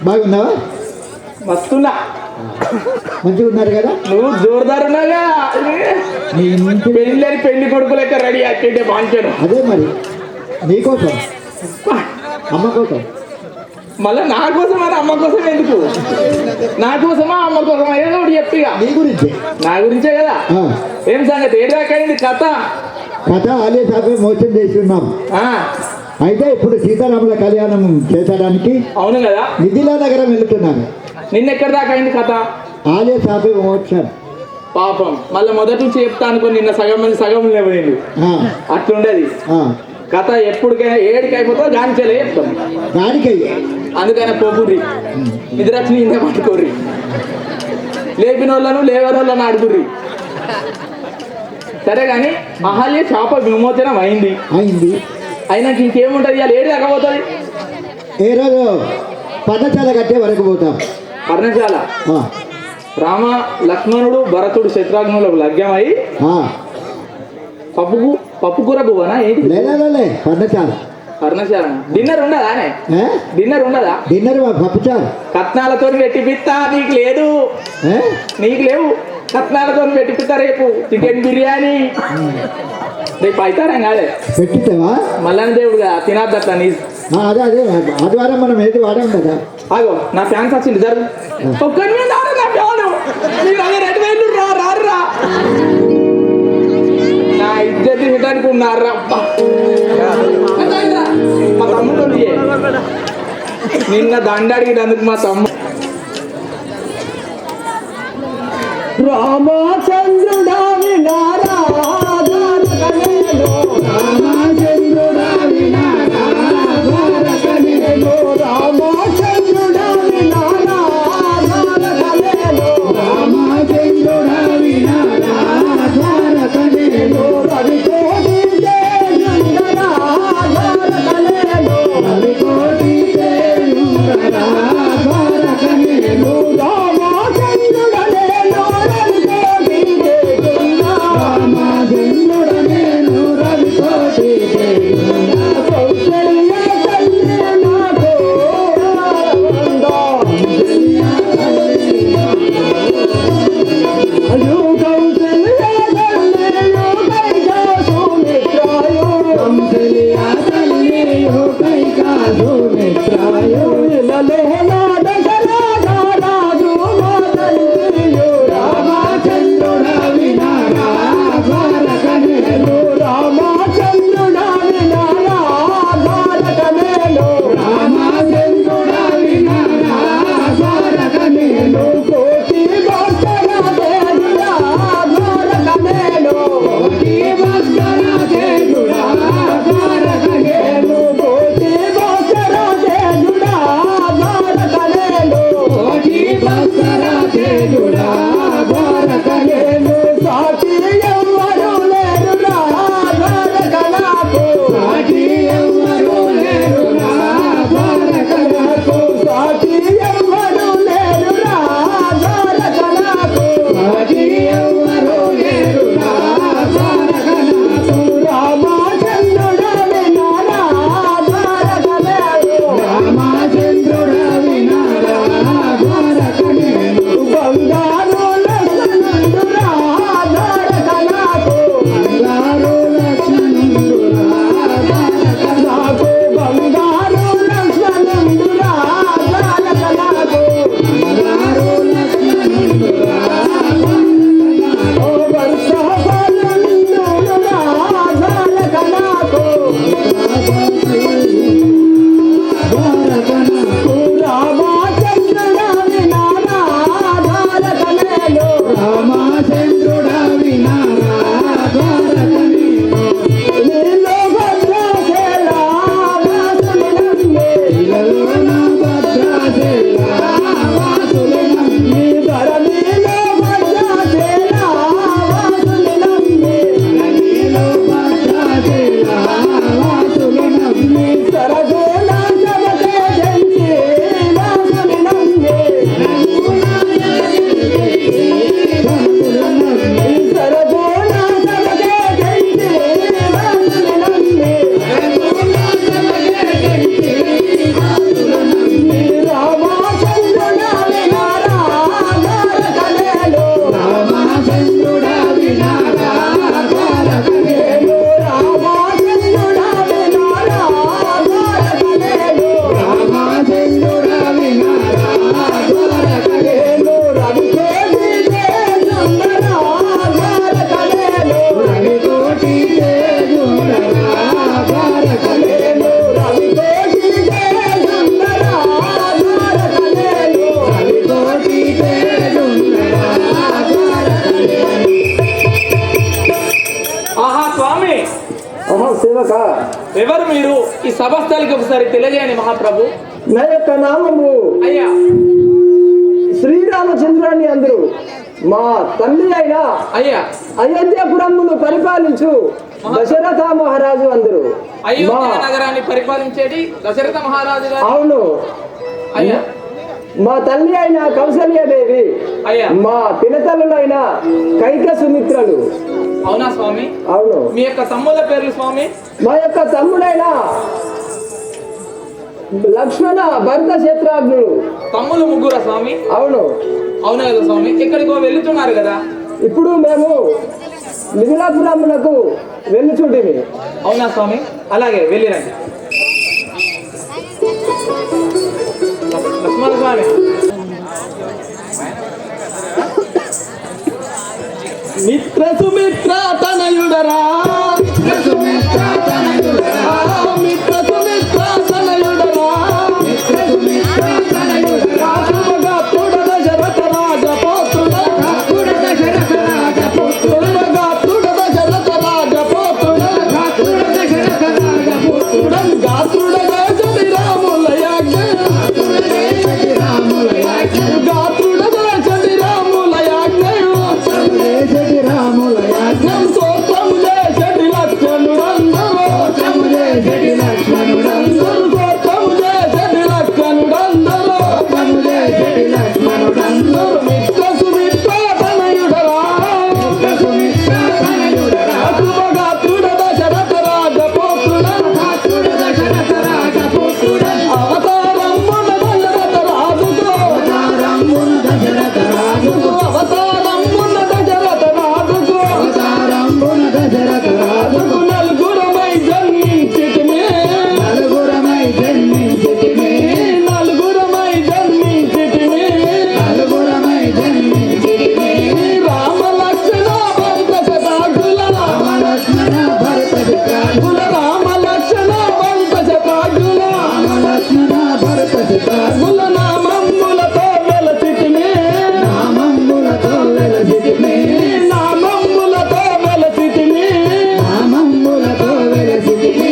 బాగున్నావా? మస్తున్నా. మంచిగా ఉన్నారు కదా? నువ్వు జోరుదారు ఉన్నాగా. పెళ్ళని పెళ్లి కొడుకు లెక్క రెడీ అట్టే బాంచాను. అదే మరి నీకోసం అమ్మ కోసం. మళ్ళీ నా కోసం అని అమ్మ కోసం ఎందుకు? నా కోసమా అమ్మ కోసమా? ఏదో ఒకటి చెప్పిగా. నీ గురించే. నా గురించే కదా. ఏం సంగతి? ఏ దాకైంది కథ? కథ ఆలయ సాపే మోసం చేసి ఉన్నాం. అయితే ఇప్పుడు సీతారాముల కళ్యాణం చేసడానికి అవును కదా మిథిలా నగరం వెళ్తున్నాను. నిన్నెక్కడ దాకా అయింది కథ? ఆలయ సాపే మోక్షం. పాపం మళ్ళీ మొదటి నుంచి చెప్తా అనుకో. నిన్న సగం మంది సగం లేవు. అట్లుండేది కథ. ఎప్పటికైనా ఏడికి అయిపోతా గానిచేలే చెప్తాం. గానికయ్యే అందుకనే పోకుర్రి. నిద్రచ్చి ఇందే పట్టుకోర్రి. లేపిన వాళ్ళను లేవని వాళ్ళను అడుగుర్రి. సరే కానీ అహల్య శాప విమోచనం అయింది. అయినాక ఇంకేముంటుంది? ఇవాళ ఏడు దాకా పోతుంది. ఏ రోజు పర్ణశాల కట్టే వరకు పోతాం. పర్ణశాల రామ లక్ష్మణుడు భరతుడు శత్రుఘ్నులకు లగ్నమై పప్పు కూర పువ్వనా ఏంటి? పర్ణశాల. పర్ణశాల డిన్నర్ ఉండదా? డిన్నర్ ఉండదా? డిన్నర్ పప్పుచారు. కట్నాలతో పెట్టిపిస్తా. నీకు లేదు. నీకు లేవు. కట్నాలతో పెట్టిపిస్తా. రేపు చికెన్ బిర్యానీ. రేపు అవుతారా కాదే పెట్టిస్తావా? మల్లన్న దేవుడుగా తినద్దు అట్లా. నీ అదే అదే ఆదివారం మనం ఏది వాడాం కదా. ఆగో నా ఫ్యాన్స్ వచ్చింది జరుగు. ఒక్కరి మీద నా ఫ్యాను. రారా నా ఇజ్జత్ ఇవ్వడానికి ఉన్నారా? మా తమ్ముడు నిన్న దండ అడిగినందుకు మా తమ్ముడు రామచంద్రుడా వినారా స్వామి సేవక ఎవరు మీరు? ఈ సభస్థలికి ఒకసారి తెలియజేయండి మహాప్రభు. నా యొక్క నామము అయ్యా శ్రీరామచంద్రాన్ని అందరూ మా తండ్రి అయిన అయ్యా అయోధ్యపురమును పరిపాలించు దశరథ మహారాజు అందరూ. అయోధ్య నగరాన్ని పరిపాలించేది దశరథ మహారాజు గారు. అవును అయ్యా. మా తల్లి అయిన కౌసల్యాదేవి, అయ్యా మా పినతల్లులైన కైక సుమిత్రలు. అవునా స్వామి? అవును. మీ యొక్క తమ్ముల పేర్లు స్వామి? మా యొక్క తమ్ముడైన లక్ష్మణ భరత శత్రుఘ్నుడు. తమ్ములు ముగ్గురా స్వామి? అవును. అవునా కదా స్వామి? ఎక్కడికో వెళ్తున్నారు కదా? ఇప్పుడు మేము మిథిలాపురములకు వెళ్ళుచుంటిమి. అవునా స్వామి? అలాగే వెళ్ళిరండి. లక్ష్మణ స్వామి మిత్ర సుమిత్ర తనయుడరా, మిత్ర సుమిత్ర తనయుడరా, మిత్ర సుమిత్ర తనయుడరా, మిత్ర సుమిత్ర తనయుడరా, శుభగాత్రుడ దశరథ రాజపుత్రుడ, గాత్రుడ దశరథ రాజపుత్రుడ, గాత్రుడ దశరథ రాజపుత్రుడ, గాత్రుడ దశరథ రాజపుత్రుడ, గాత్రుడ దశరథ రాములయాజ్ఞ, గాత్రుడ దశరథ రాములయాజ్ఞ, గాత్రుడ దశరథ రాములయాజ్ఞ, రాములయాజ్ఞం సోత్రము చేసటి లక్ష్మణుడందరూ, సోత్రము చేసటి లక్ష్మణుడందరూ, సోత్రము చేసటి లక్ష్మణుడందరూ, సోత్రము చేసటి లక్ష్మణుడందరూ, మిత్ర సుమిత్ర తనయుడరా, మిత్ర సుమిత్ర తనయుడరా, శుభగాత్రుడ దశరథ రాజపుత్రుడ, గాత్రుడ దశరథ రాజపుత్రుడ, అవతారమున దశరథ రాజుకు, అవతారమున దశరథ రాజుకు, అవతారమున దశరథ రాజుకు, అవతారమున దశరథ రాజుకు, నలుగురమై జన్మించితిమి, నలుగురమై జన్మించితిమి, నలుగురమై జన్మించితిమి, నలుగురమై జన్మించితిమి, రామ లక్ష్మణ భరత శత్రుఘ్నుల, రామ లక్ష్మణ భరత శత్రుఘ్నుల, రామ లక్ష్మణ భరత శత్రుఘ్నుల, రామ లక్ష్మణ భరత శత్రుఘ్నుల, నామములతో వెలసితిమి, నామములతో వెలసితిమి, నామములతో వెలసితిమి, నామములతో వెలసితిమి,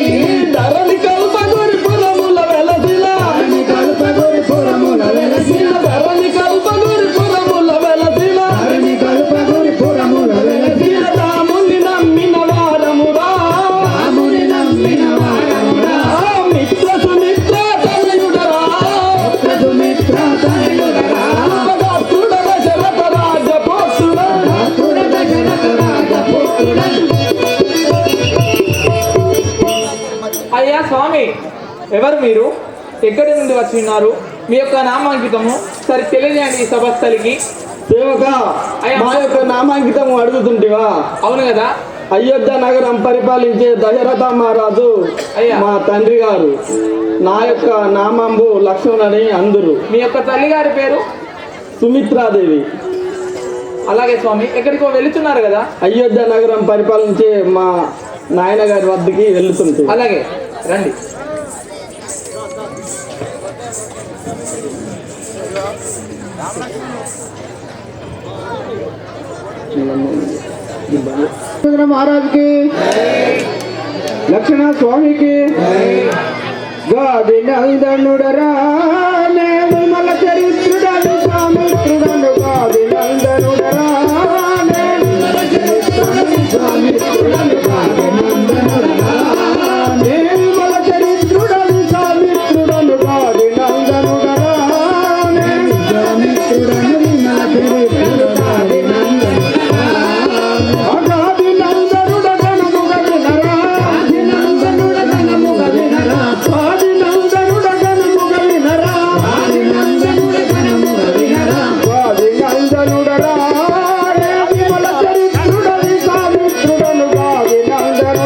ధరణి కల్పగురి పురముల వెలసిల, ధరణి కల్పగురి పురముల వెలసిల, ధరణి కల్పగురి పురముల వెలసిల, ధరణి కల్పగురి పురముల వెలసిల, రాముని నమ్మిన వారమురా, రాముని నమ్మిన వారమురా, మిత్ర సుమిత్ర తనయుడరా, మిత్ర సుమిత్ర తనయుడరా, గాత్రుడ దశరథ రాజపుత్రుడ, గాత్రుడ దశరథ రాజపుత్రుడ. అయ్యా స్వామి ఎవరు మీరు? ఎక్కడి నుండి వచ్చి ఉన్నారు? మీ యొక్క నామాంకితము సరి తెలియజేయండి ఈ సభస్థలికి. సేవక అయ్యా. మా యొక్క నామాంకితం అడుగుతుంటివా? అవును కదా? అయోధ్య నగరం పరిపాలించే దశరథ మహారాజు అయ్యా. మా తండ్రి గారు. నా యొక్క నామంబు లక్ష్మణుని అందరు. మీ యొక్క తల్లి గారి పేరు? సుమిత్రాదేవి. అలాగే స్వామి ఎక్కడికో వెళుతున్నారు కదా? అయోధ్య నగరం పరిపాలించే మా నాయన గారి వద్దకి వెళ్తుంది. అలాగే రండి. మహారాజుకి, లక్ష్మణ స్వామికి, గాది నందనుడరా, నిర్మల చరిత్రుడను సామిత్రుడను, గాది నందనుడరా, నిర్మల చరిత్రుడను సామిత్రుడను, గాది నందనుడరా, నిర్మల చరిత్రుడను సామిత్రుడను, గాది నందనుడరా, సామిత్రుడను, నిర్మల చరిత్రుడు, గాది నందనుడరా, గాది నందనుడ గణముగ వినరా, గాది నందనుడ గణముగ వినరా, గాది నందనుడ గణముగ వినరా, గాది నందనుడ గణముగ వినరా, గాది నందనుడరా, నిర్మల చరిత్రుడని సామిత్రుడను, గాది నందనుడరా,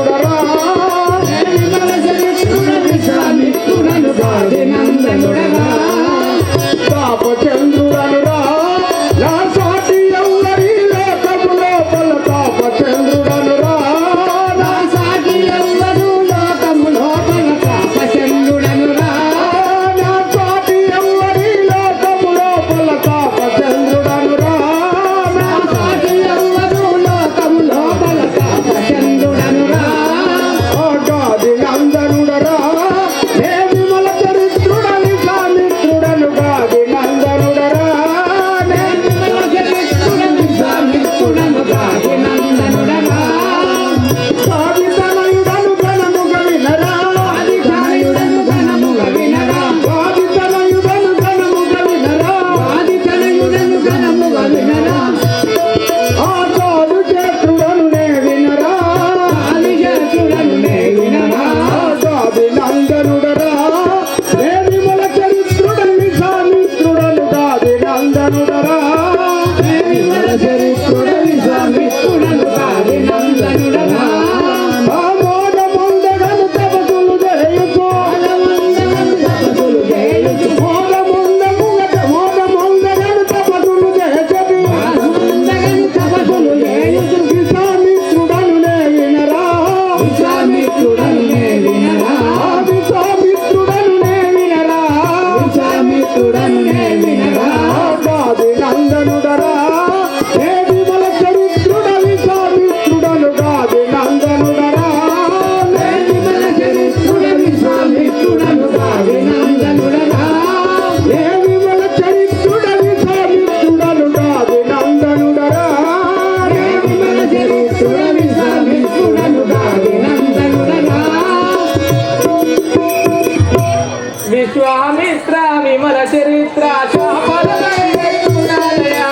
చరిత్ర శాపల దళయెత్తున్నదయా.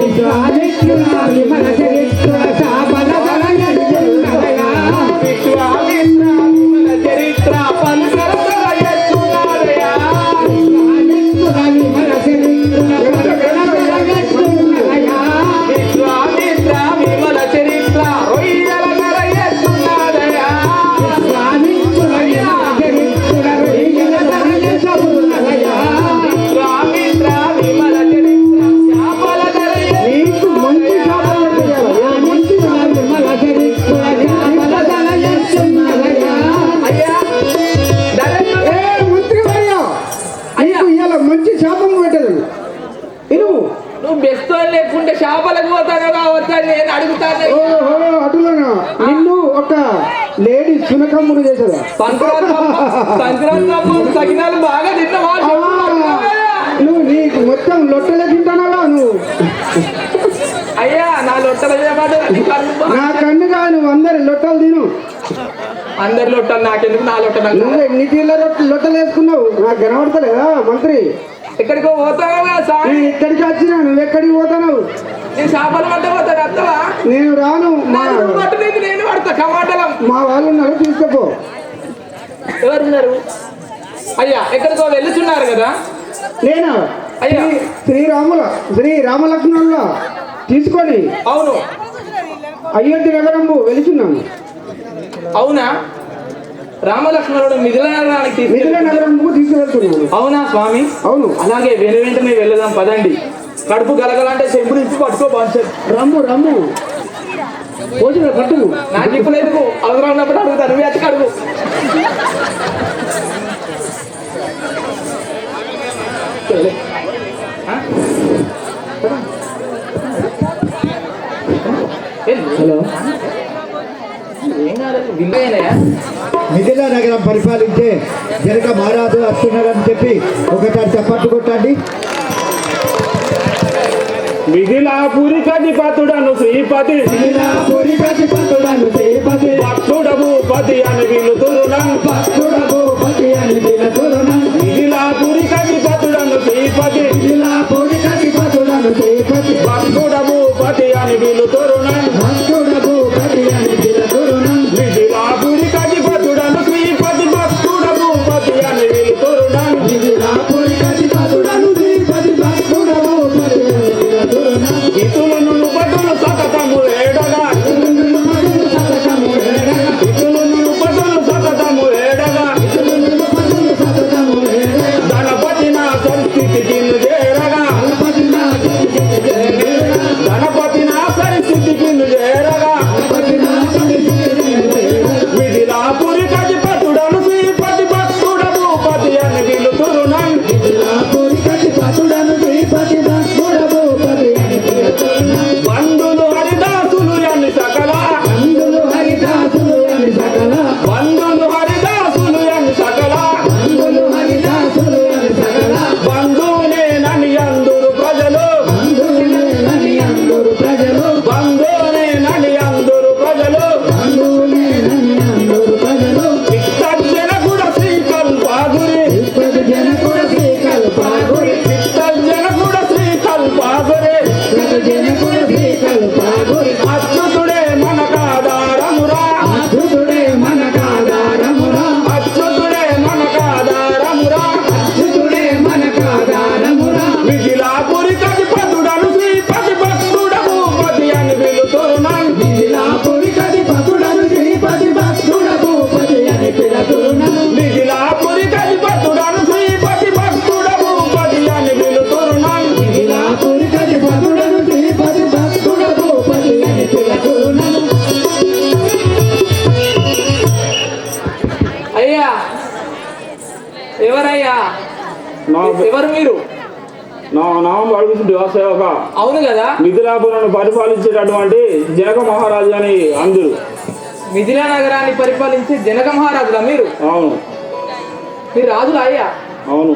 విశ్వామిత్రుల విమల చరిత్ర శాపల దళయెత్తున్నదయా. విశ్వామిత్ర విమల చరిత్ర పలుకల దళయెత్తున్నదయా. విశ్వామిత్రుల విమల చరిత్ర దళయెత్తున్నదయా. విశ్వామిత్ర విమల చరిత్ర రొయ్యల దళయెత్తున్నదయా. విశ్వామిత్రుల విమల చరిత్ర రొయ్యల దళయెత్తున్నదయా. విశ్వామిత్ర విమల చరిత్ర శాపల నీకు మంచి శాపలు పెట్టావయ్యా. విశ్వామిత్రుల విమల చరిత్ర శాపల దళయెత్తున్నదయా. అయ్యా ఏ మంత్రివర్య, నీకు ఇవాళ మంచి శాపం పెట్టదు. ఇనుము నువ్వు బెస్తో లేకుంటే శాపలకు పోతాను కావచ్చా నేను అడుగుతాను. ఓహో అటులనా నిన్ను ఒక లేడీ సునకమ్ముడు చేసేదా. సంక్రాంతి సగినాలు బాగా తిన్నవా? నువ్వు నీకు మొత్తం లొట్టలే తింటానావా నువ్వు. అయ్యా నా లొట్టలు నా కన్నుగా నువ్వు అందరి లొట్టలు తిను. అందరి లొట్టలు నాకెందుకు నా లొట్ట నాకు? నువ్వు ఎన్ని తీర్ల లొట్టలు వేసుకున్నావు నాకు కనబడతలేదా మంత్రి. ఎక్కడికో పోతావా సార్? నేను ఇక్కడికి వచ్చినా నువ్వు ఎక్కడికి పోతావు. నేను చేపలు పట్ట పోతాను అత్తవా? నేను రాను. పట్టలేదు నేను పడతా కమాటలం. మా వాళ్ళు ఉన్నారు తీసుకుపో. ఎవరున్నారు? అయ్యా ఎక్కడికో వెళ్ళుచున్నారు కదా. నేను అయ్యా శ్రీ రామలక్ష్మణుల తీసుకొని అవును అయోధ్య నగరంబు వెళుచున్నాను. అవునా? రామలక్ష్మణుడు మిథిల నగరానికి మిథిల నగరంబు తీసుకువెళ్తున్నాను. అవునా స్వామి? అవును. అలాగే వెంటనే వెళ్ళదాం పదండి. కడుపు గలగలంటే చెంపుడు ఇచ్చి పట్టుకో బాగుంటుంది. రమ్ము భోజన పట్టు. నాకు ఇప్పుడు ఎందుకు అవసరం ఉన్నప్పుడు అడుగుతాను. నువ్వు వచ్చి అడుగు. హలో ఏం కాలేదు విల్లేనయా. మిథిల నగరం పరిపాలించే జనక మహారాజు వస్తున్నారని చెప్పి ఒకసారి చప్పట్లు కొట్టండి. మిథిలాపురి కధిపతుడను శ్రీపతి మిథిలాపురి కధిపతుడను శ్రీపతి భక్తుడ భూపతి అని పిలుతురునం భక్తుడ భూపతి అని పిలుతురునం. మిథిలాపురి కధిపతుడను శ్రీపతి మిథిలాపురి కధిపతుడను శ్రీపతి భక్తుడ భూపతి అని పిలుతురునం భక్తుడ భూపతి అని పిలుతురునం. మిథిలాపురి కధిపతుడను శ్రీపతి భక్తుడ భూపతి అని పిలుతురునం మిథిలాపురి కధిపతుడను శ్రీపతి భక్తుడ భూపతి అని పిలుతురునం. ఇతులను పటులు సతతము ఏడగా ఇతులను పటులు సతతము ఏడగా గణపతి నా సంస్థితికి చేరగా గణపతి నా సంస్థితికి చేరగా మిథిలాపురి కధిపతుడను శ్రీపతి భక్తుడ భూపతి అని పిలుతురునం మిథిలాపురి కధిపతుడను శ్రీపతి భక్తుడ భూపతి అని పిలుతురునం. బంధులు హరిదాసులు అని సకల అందులు హరిదాసులు అని సకల బంధులు హరిదాసులు అని సకల అందులు హరిదాసులు అని సకల బంధువునేనని అందరు ప్రజలు బంధువులేనని అందరు ప్రజలు బంధువునేనని అందరు ప్రజలు బంధువులేనని అందరు ప్రజలు చిత్తర్జన కూడా శ్రీకల్పాగురి ఇప్పటి జనకుడ శ్రీకల్పాగురి చిత్తర్జన కూడా శ్రీకల్పాగురి ఇప్పటి జనకుడ శ్రీకల్పాగురి అచ్యుతుడే మనకాధారమురా అద్భుతుడే మనకాధారమురా అచ్యుతుడే మనకాధారమురా అద్భుతుడే మనకాధారమురా. మిథిలాపురి కధిపతుడను శ్రీపతి భక్తుడ భూపతి అని పిలుతురునం మిథిలాపురి కధిపతుడను శ్రీపతి భక్తుడ భూపతి అని పిలుతురునం. మిథిలాపురి కధిపతుడను శ్రీపతి భక్తుడ భూపతి అని పిలుతురునం మిథిలాపురి కధిపతుడను శ్రీపతి భక్తుడ భూపతి అని పిలుతురునం. అయ్యా ఎవరయ్యా? ఎవరు మీరు? నా నామం అడుగుతుంది సేవక అవును కదా. మిథిలాపురాన్ని పరిపాలించేటటువంటి జనక మహారాజు అని అందరు. మిథిల నగరాన్ని పరిపాలించే జనక మహారాజులా మీరు? అవును మీరు రాజులా అయ్యా? అవును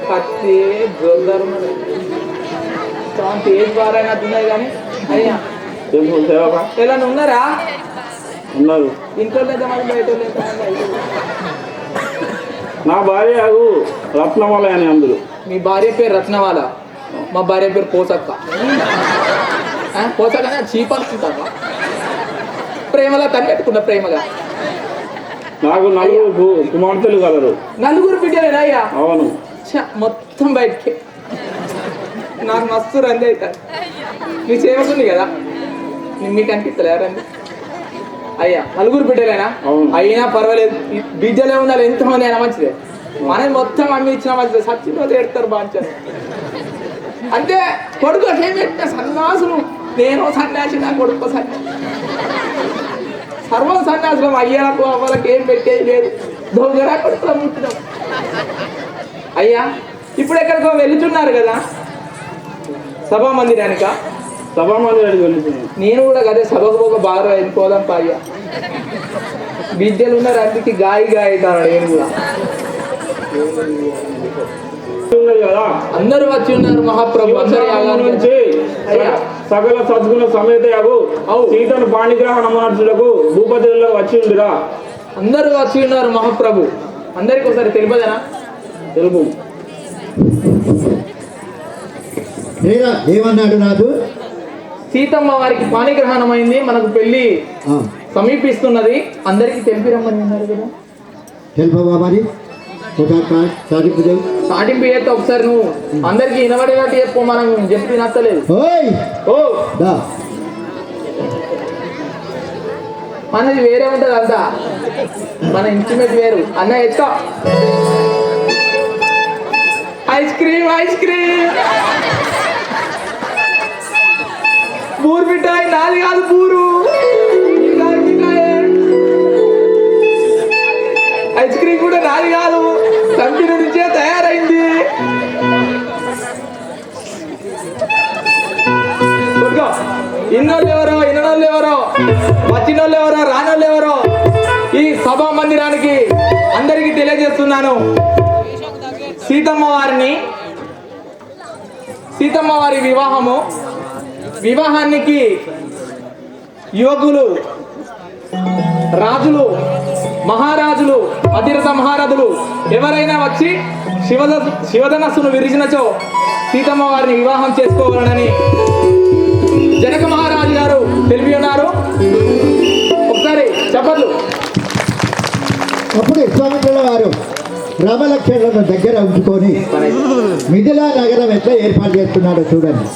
కత్తి జోర్దారు తేజ్ బారైనా ఉన్నాయి కానీ అయ్యా తెలుసు సేవక ఎలా ఉన్నారా? ఉన్నారు. ఇంట్లో ఎంతమంది బయట ఎంతమంది? నా భార్య అగు రత్నమాల అని అందరు. మీ భార్య పేరు రత్నవాల, మా భార్య పేరు పోసక్క. పోసక్క చీప్ అనుకుంటావా? ప్రేమగా తన్నెట్టుకున్న ప్రేమగా. నాకు నలుగురు కుమార్తెలు కలరు. నలుగురు బిడ్డలేనా అయ్యా? అవును. మొత్తం బయటికి నాకు మస్తు రంది అవుతారు. మీ సేవకుంది కదా, మీకు అనిపిస్తలే రండి అయ్యా. నలుగురు బిడ్డలేనా? అయినా పర్వాలేదు, బిడ్డలే ఉండాలి. ఎంతమంది అయినా మంచిదే. మనం మొత్తం అమ్మి ఇచ్చిన మంచిదే. సచ్చిపోతే ఎడతారు బాగా అంటే కొడుకు ఏం పెట్టిన సన్యాసులు. నేను సన్యాసి, నా కొడుకు సన్యాసి, సర్వం సన్యాసులం. అయ్యలకు అవ్వలకు ఏం పెట్టేది లేదు. దొంగరా కొడుకులా ముట్టినాం అయ్యా. ఇప్పుడు ఎక్కడికో వెళుతున్నారు కదా సభా మందిరానిక? సభా మందిరానికి వెళ్తున్నాను. నేను కూడా అదే సభకు ఒక బాగా వెళ్ళిపోదాం అయ్యా. బిడ్డలు ఉన్నారు అందుకే గాయి అవుతాను. నేను కూడా కదా అందరూ వచ్చి ఉన్నారు మహాప్రభు. నుంచి సకల సద్గుణ సమేత సీతను పాణిగ్రహణమార్చులకు భూపతిలో వచ్చి ఉందిరా. అందరూ వచ్చి ఉన్నారు మహాప్రభు. అందరికి ఒకసారి తెలియదనా? తెలుపు. ఏమన్నాడు నాకు? సీతమ్మ వారికి పాణిగ్రహణం అయింది, మనకు పెళ్లి సమీపిస్తున్నది, అందరికి తెలిపి రమ్మని ఉన్నారు కదా. తెలుపవా మరి? సాటింపు చేస్తే ఒకసారి నువ్వు అందరికి వినబడేటట్టు చెప్పు. మనం చెప్పి నచ్చలేదు. మనది వేరే ఉంటది అంతా, మన ఇంటిమేట్ వేరు. అన్న ఎత్తా ఐస్ క్రీమ్, ఐస్ క్రీమ్, పూరు మిఠాయి. నాది కాదు పూరు, ఐస్ క్రీమ్ కూడా నాది కాదు, కంపెనీ నుంచే తయారైంది. ఇన్నోళ్ళు ఎవరో, ఇన్నోళ్ళు ఎవరో, వచ్చినోళ్ళు ఎవరో, రానోళ్ళు ఎవరో ఈ సభా మందిరానికి అందరికీ తెలియజేస్తున్నాను. సీతమ్మ వారి వివాహానికి యువకులు, రాజులు, మహారాజులు, అధిరథ మహారథులు ఎవరైనా వచ్చి శివధనస్సును విరిచినచో సీతమ్మ వారిని వివాహం చేసుకోవాలని జనక మహారాజు గారు తెలిపి ఉన్నారు. ఒకసారి చెప్పట్లు. అప్పుడు విశ్వామిత్రుల వారు రామలక్ష్మణులను దగ్గర ఉంచుకొని మిథిలా నగరం ఎట్లా ఏర్పాటు చేస్తున్నాడో చూడండి.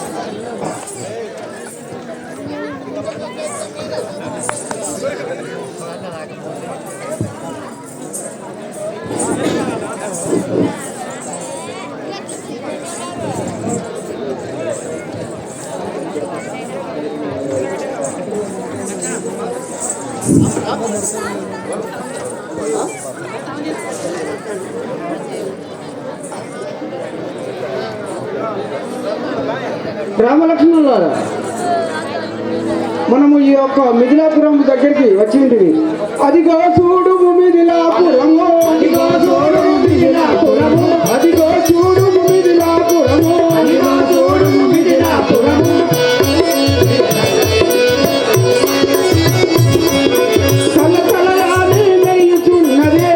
రామలక్ష్మణులారా, మనము ఈ యొక్క మిథిలాపురం దగ్గరికి వచ్చింటివి. అదిగో చూడు మిథిలాపురము, అదిగో చూడు మిథిలాపురము, అదిగో చూడు మిథిలాపురము, అదిగో చూడు మిథిలాపురము. తలతలయాని మెయ్యుచున్నదే,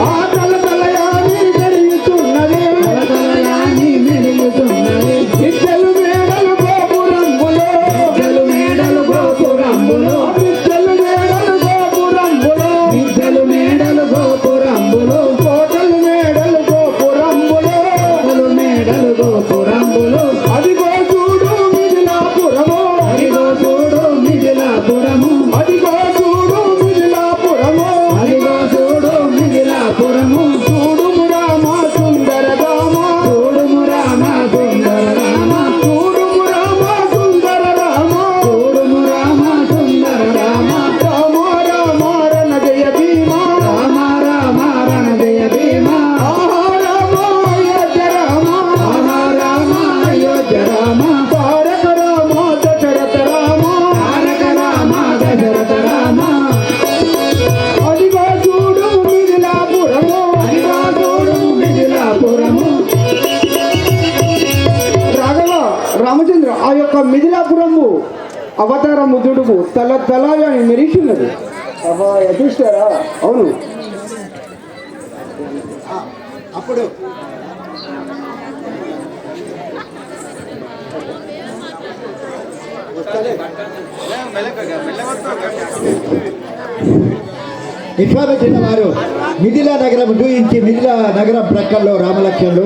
ఆ తలతలయాని మెయ్యుచున్నదే, తలతలయాని మెయ్యుచున్నదే. ఇద్దరు మేడలు గోపురంబులో, ఇద్దరు మేడలు గోపురంబులో, ఇద్దరు మేడలు గోపురంబులో, ఇద్దరు మేడలు గోపురంబులో, కోటలు మేడలు గోపురంబులో, కోటలు మేడలు గోపురంబులో. అదిగో చూడు మిథిలాపురము, అదిగో చూడు మిథిలాపురము, అదిగో చూడు మిథిలాపురము, అదిగో చూడు మిథిలాపురము. చూడుము రామ సుందర రామ, చూడుము రామ సుందర రామ, చూడుము రామ సుందర రామ, చూడుము రామ సుందర రామ. రామ రామ రణ జయ భీమా, రామ రామ రణ జయ భీమా. ఆహా రామ అయోధ్య రామ, ఆహా రామ అయోధ్య రామ. తారక రామ దశరథ రామ, తారక రామ దశరథ రామ. అదిగో చూడు మిథిలాపురము, అదిగో చూడు మిథిలాపురము. రాఘవ రామచంద్ర, ఆ యొక్క మిథిలాపురము అవతార ముద్దుడుకు తల తల మెరిచినది. యథిష్ఠారా? అవును. అప్పుడు విశ్వామిత్రుల వారు మిథిలా నగరం జూయించి మిథిలా నగరం ప్రక్కల్లో రామలక్ష్మణులు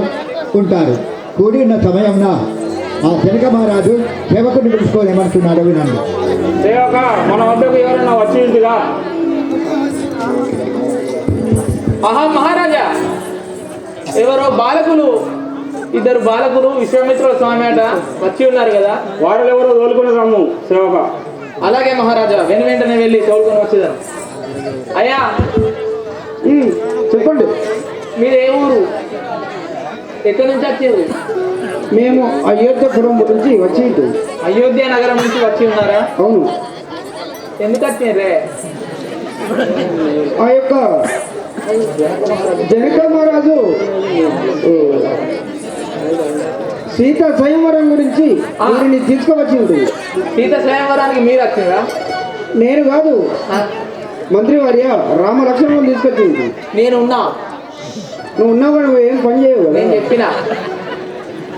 ఉంటారు. కూడి ఉన్న సమయంన ఆ జనక మహారాజు సేవకుని పిలుచుకొని ఏమంటున్నాడు వినండి. సేవక మన వద్దకు ఎవరైనా వచ్చిందిగా? ఆహా మహారాజా, ఎవరో బాలకులు, ఇద్దరు బాలకులు విశ్వామిత్రుల స్వామి అట వచ్చి ఉన్నారు కదా, వారు ఎవరో తోలుకుని రమ్ము సేవక. అలాగే మహారాజా, వెంటనే వెళ్ళి తోలుకొని వచ్చేదాం. అయ్యా చెప్పండి. మీరు ఏ ఊరు, ఎక్కడి నుంచి వచ్చేది? మేము అయోధ్యపురం నుంచి వచ్చి ఉంటుంది. అయోధ్య నగరం నుంచి వచ్చి ఉన్నారా? అవును. ఎందుకు వచ్చిండ్రే? ఆ యొక్క జనక మహారాజు సీత స్వయంవరం గురించి వీరిని తీసుకువచ్చి ఉంటుంది. సీత స్వయంవరానికి మీరు వచ్చిందా? నేను కాదు, మంత్రి వార్య రామలక్ష్మణుని తీసుకొచ్చి ఉంటుంది. నేను ఉన్నా. నువ్వు ఉన్నావు కానీ నువ్వు ఏం పని చేయవు కదా. నేను చెప్పిన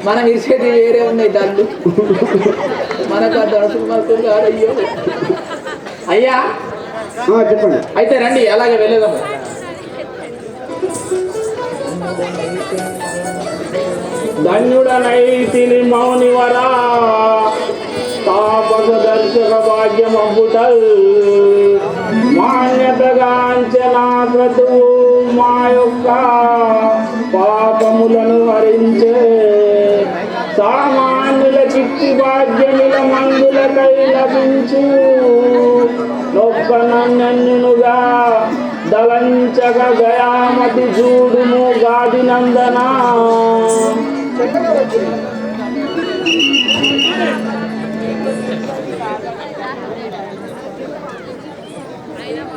మనం ఇచ్చేది వేరే ఉన్నాయి దాళ్ళు, మనకు ఆ దళసులు మనకు కాదయ్యో. అయ్యా చెప్పండి. అయితే రండి, అలాగే వెళ్ళేదాము. ధన్యుడనైతిని మౌనివరా తాపక దర్శక భాగ్యమబ్బుటల్ మాన్యతగాంచనా క్రతువు మా యొక్క పాపములను హరించే సామాన్యుల చిత్తి భాగ్యముల మందులకై లభించు నొక్కనన్నుగా దళంచక గయామతి చూడుము గాది నందనా.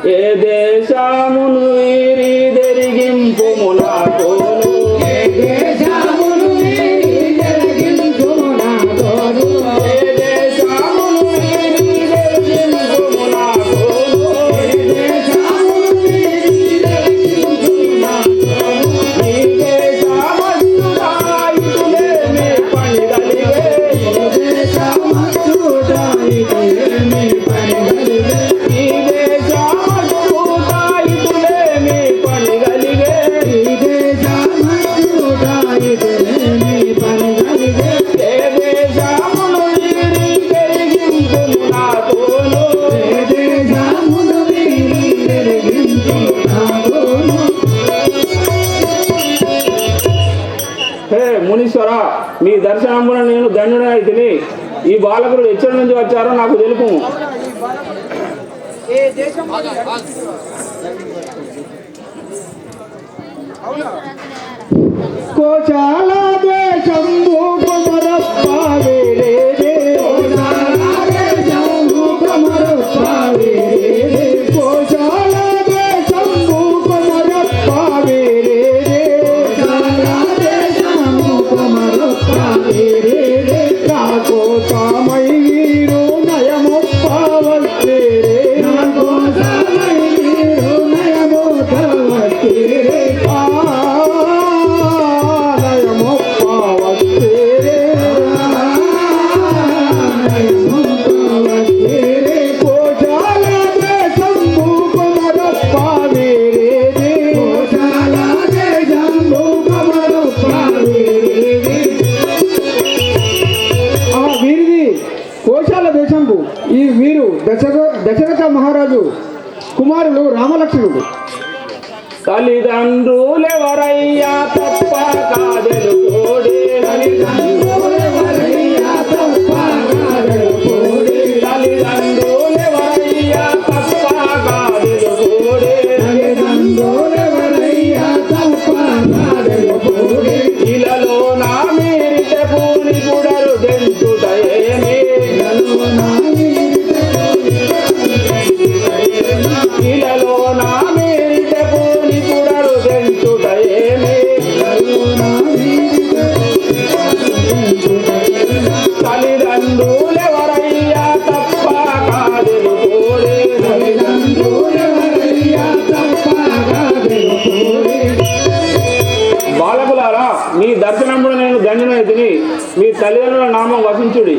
ఏ దేశమును వీరి దెరిగింపు మునాకోను, ఏ దేశమును వీరి దెరిగింపు మునాకోను, ఏ దేశమును వీరి దెరిగింపు మునాకోను, ఏ దేశమును వీరి దెరిగింపు మునాకోను. ఈ దేశమచ్చుదాయితులే మీ పని గలిగే, ఈ దేశమచ్చుదాయితులే మీ పని గలిగే, ఈ దేశమచ్చుదాయితులే మీ పని గలిగే, ఈ దేశమచ్చుదాయితులే మీ పని గలిగే. ఏ దేశమును వీరి దెరిగింపు మునాకోను, ఏ దేశమును వీరి దెరిగింపు మునాకోను. హే మునీశ్వర, మీ దర్శనమున నేను ధన్యుడనైతిని. ఈ బాలకులు ఎచ్చడి నుంచి వచ్చారో నాకు తెలుపు. కోశాల దేశంబు కుమరప్ప వేరే రే, కోశాల దేశంబు కుమరప్ప వేరే రే, కోశాల దేశంబు కుమరప్ప వేరే రే, కోశాల దేశంబు కుమరప్ప వేరే రే, నాకో సామై వీరు నయమొప్ప వస్తే రే, నాకో సామై వీరు నయమొప్ప వస్తే రే, కోశాల దేశంపు ఈ వీరు దశరథ మహారాజు కుమారులు రామలక్ష్మణుడు. తల్లిదండ్రులెవరయ్యా తప్ప కాదెలు కోడే, తల్లిదండ్రులెవరయ్యా తప్ప కాదెలు కోడే, తల్లిదండ్రులెవరయ్యా తప్ప కాదెలు కోడే, తల్లిదండ్రులెవరయ్యా తప్ప కాదెలు కోడే. ఇలలో నా మీరిట పూని గుడరు దెంచుటయేమి, ఇలలో నా ఇలలో నా మీరిట పూని గుడరు దెంచుటయేమి, ఇలలో నా తల్లిదండ్రుల నామం వసించుడి.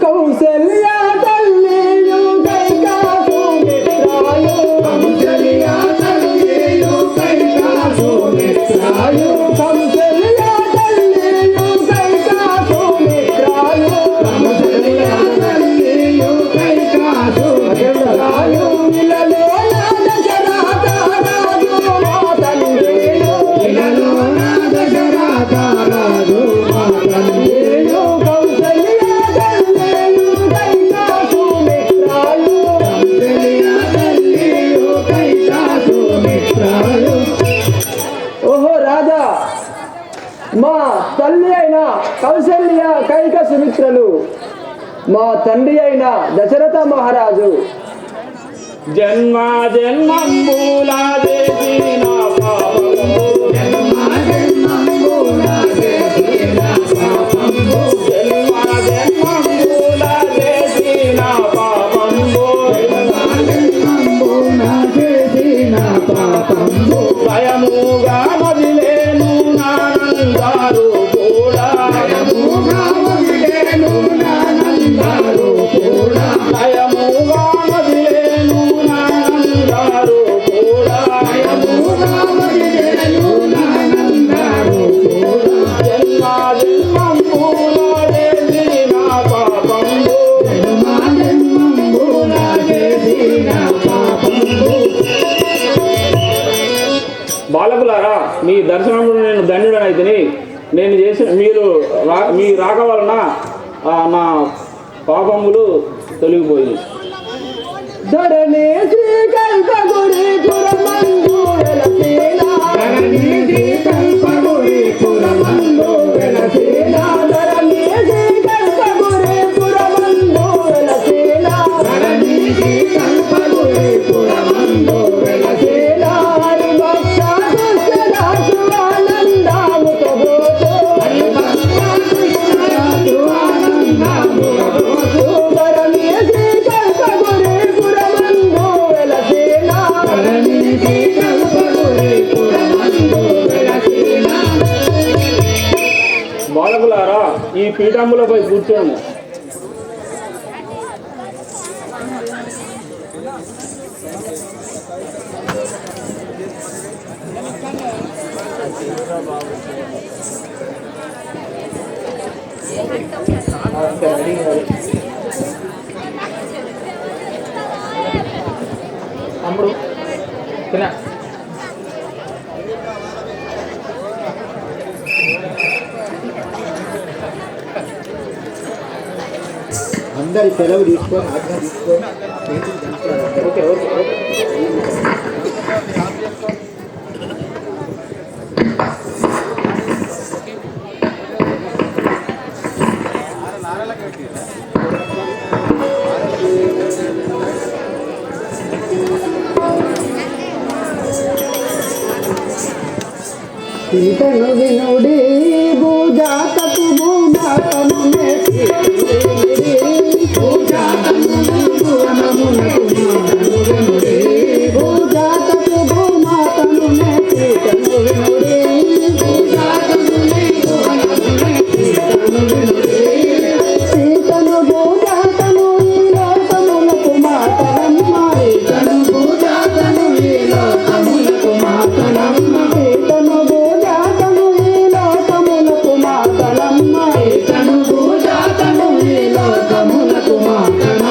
కౌసల్య తల్లియు కైకాసు మిత్రాయు కౌసల్య తల్లియు కైకాసు మిత్రాయు కౌసల్య తల్లియు కైకాసు మిత్రాయు కౌసల్య తల్లియు కైకాసు మిత్రాయు ఇలలో దశరథ రాజు మా తండ్రియు ఇలలో దశరథ రాజు మా తండ్రియు కౌసల్య తల్లియు కైకాసు మిత్రాయు కౌసల్య తల్లియు కైకాసు మిత్రాయు. ఓహో రాజా, మా తల్లి అయిన కౌసల్య కైక సుమిత్రలు, మా తండ్రి అయిన దశరథ మహారాజు జన్మ జన్మంబుల చేసిన పాపము జన్మ జన్మంబుల చేసిన పాపము జన్మ జన్మంబుల చేసిన పాపము చేసిన పాపము భయముగా వదిలేను నానందారు కూడా భయముగా వదిలేను నానందారు కూడా భయముగా వదిలేను నానందారు కూడా భయముగా వదిలేను నానందారు కూడా జన్మ జన్మంబుల చేసిన పాపము జన్మ జన్మంబుల చేసిన పాపము. బాలకులారా, మీ దర్శనమును నేను ధన్యుడనైతిని. నేను చేసిన మీ రాక వలన నా పాపములు తొలగిపోయి. ధరణి శ్రీకల్పగురి పురమందు వెలసిన ధరణి శ్రీకల్పగురి పురమందు వెలసిన ధరణి శ్రీకల్పగురి పురమందు వెలసిన ధరణి శ్రీకల్పగురి పురమందు వెలసిన హరి భక్త దుష్టదాసు ఆనందాముతో బ్రోతు హరి భక్త దుష్టదాసు ఆనందాముతో బ్రోతు ధరణి శ్రీకల్పగురి పురమందు వెలసిన ధరణి శ్రీకల్పగురి పురమందు వెలసిన. బాలకులారా, ఈ పీఠములపై కూర్చోండి. తమ్ముడు తినా అందరి సెలవు తీసుకొని ఆజ్ఞ తీసుకొని ఓకే ఓకే ఓకే. సీతను వినుడి భూజాతకు భూమాతను భూజాతకు భూమాతను సీతను వినుడి సీతను భూజాతను ఈ లోకములకు మాతనమ్మ సీతను భూజాతను ఈ లోకములకు మాతనమ్మ సీతను భూజాతను ఈ లోకములకు మాతనమ్మ సీతను భూజాతను ఈ లోకములకు మాతనమ్మ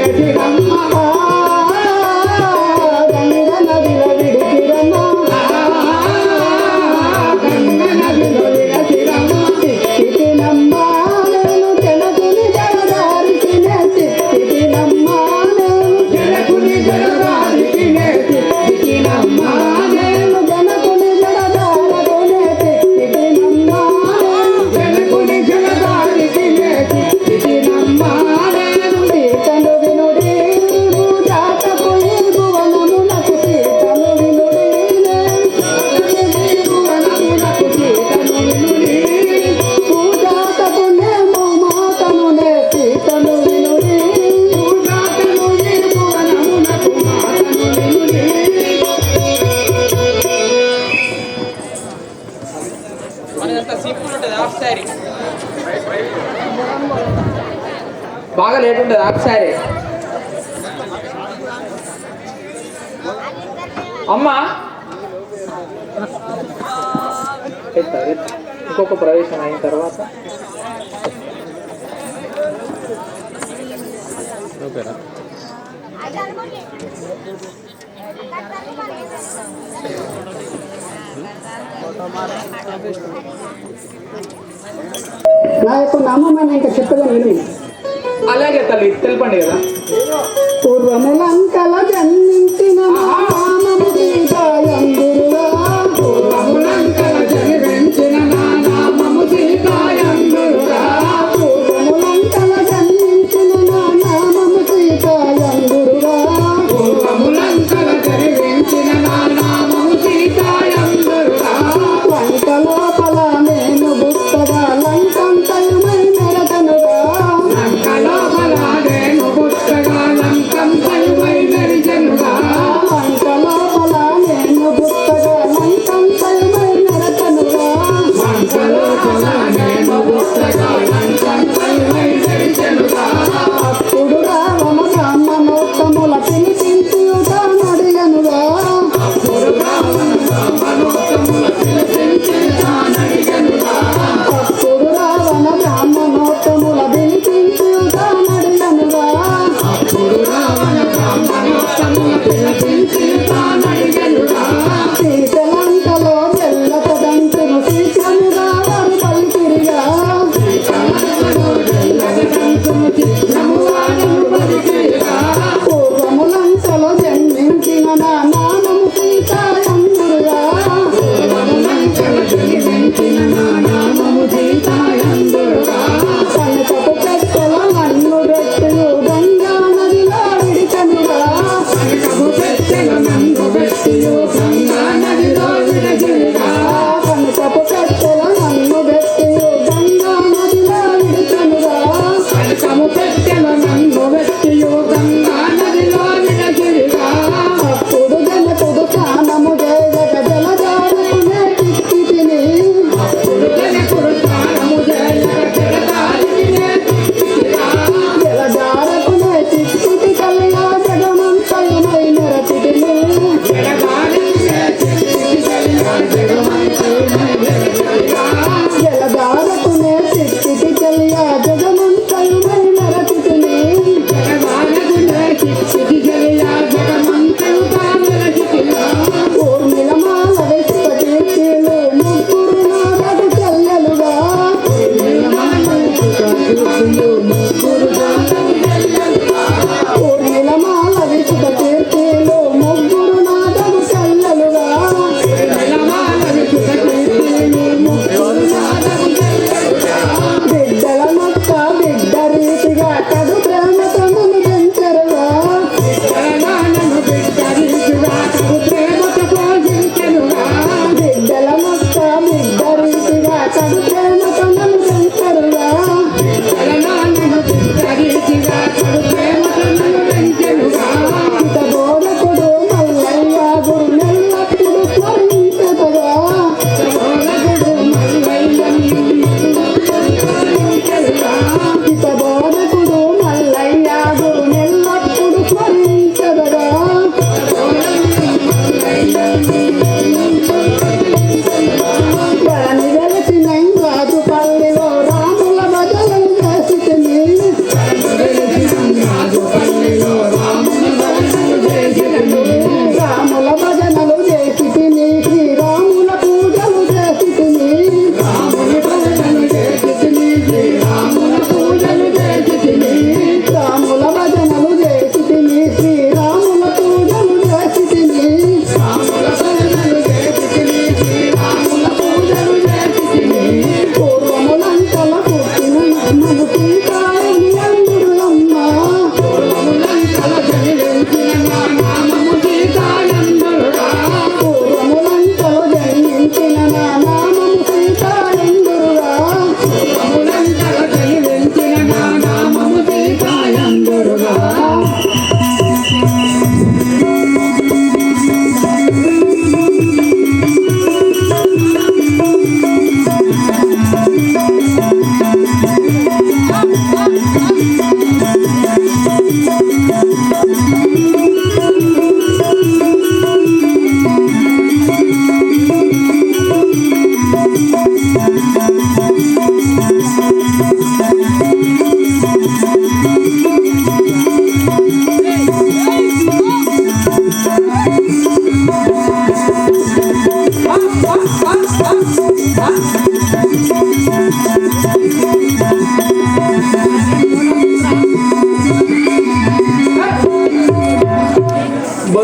విడచిరమ్మ గంగ నదిలో విడిచిరమ్మ గంగ నదిలో విడచిరమ్మ తిట్టినమ్మ నేను జనకుని జడదారికి తిట్టినమ్మ నేను జనకుని జడదారికి తిట్టినమ్మ నేను జనకుని జడదారకునే తిట్టినమ్మ జనకుని జడదారికి తిట్టినమ్మ నేను సీతను వినుడి పూజాతకు ఈ భువనమునకు సీతను వినుడి భువనమునకు సీతను వినుడి పూజాతకు నేమో మాతను నే సీతను వినుడి పూజాతను ఈ భువనమునకు మాతను వినుడి మనదంతా సింపుల్ ఉంటుంది హాఫ్ శారీ బాగా లేట్ ఉంటుంది హాఫ్ శారీ అమ్మా ఇంకొక ప్రవేశం అయిన తర్వాత నా యొక్క నామమైన ఇంకా చెప్పదని విని అలాగే తల్లి తెలపండి కదా పూర్వములంకల జన్మించిన నామము సీతాయందురుగా పూర్వములంకల జన్మించిన నామము సీతాయందురుగా పూర్వములంకల జన్మించిన నామము సీతాయందురుగా పూర్వములంకల జన్మించిన నామము సీతాయందురుగా లంక లోపల నేను గుట్టగా లంకంతయుమై మెరతనుగా లంక లోపల నేను గుట్టగా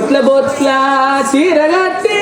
బొట్ల బొట్ల చీరగట్టి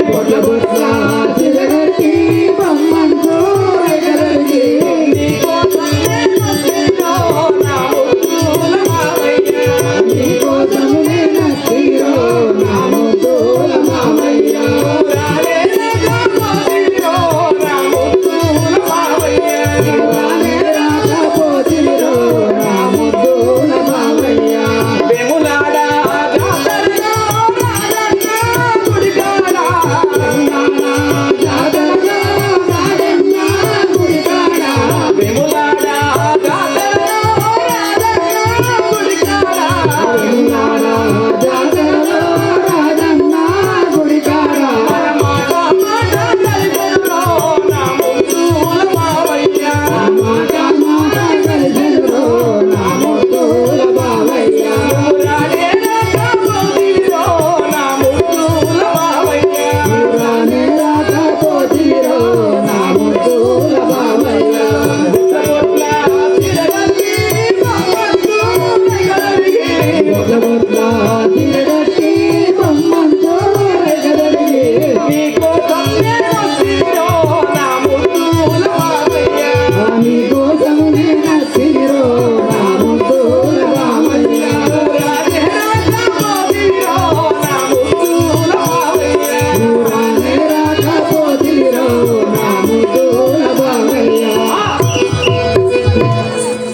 బొట్ల బొట్ల చీరగట్టి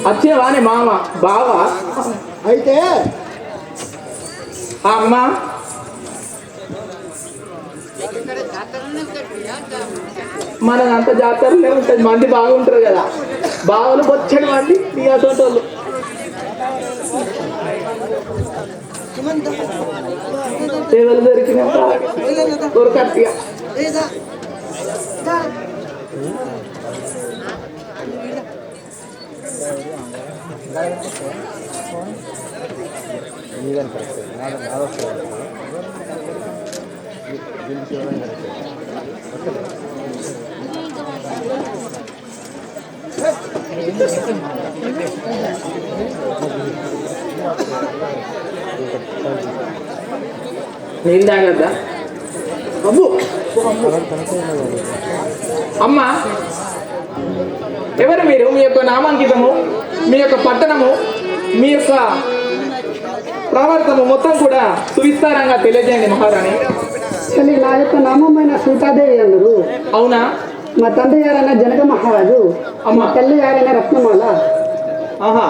వచ్చేవాని మామ బావా అయితే అమ్మ మనదంత జాతరలే ఉంటుంది, మంది బాగుంటారు కదా, బావలు వచ్చాడు మంది నీ అటువంటి వాళ్ళు. సేవలు దొరికినంత దొరకట్టిగా నీళ్ళు తాగద్దా అబ్బు అమ్మా ఎవరు మీరు? మీ యొక్క నామాంకితము, మీ యొక్క పట్టణము, మీ యొక్క ప్రవర్తనము మొత్తం కూడా సువిస్తారంగా తెలియజేయండి మహారాణి. నా యొక్క నామమైన సీతాదేవి అందరు. అవునా? మా తండ్రి గారైన జనక మహారాజు, మా తల్లి గారైన రత్నమాల. ఆహా,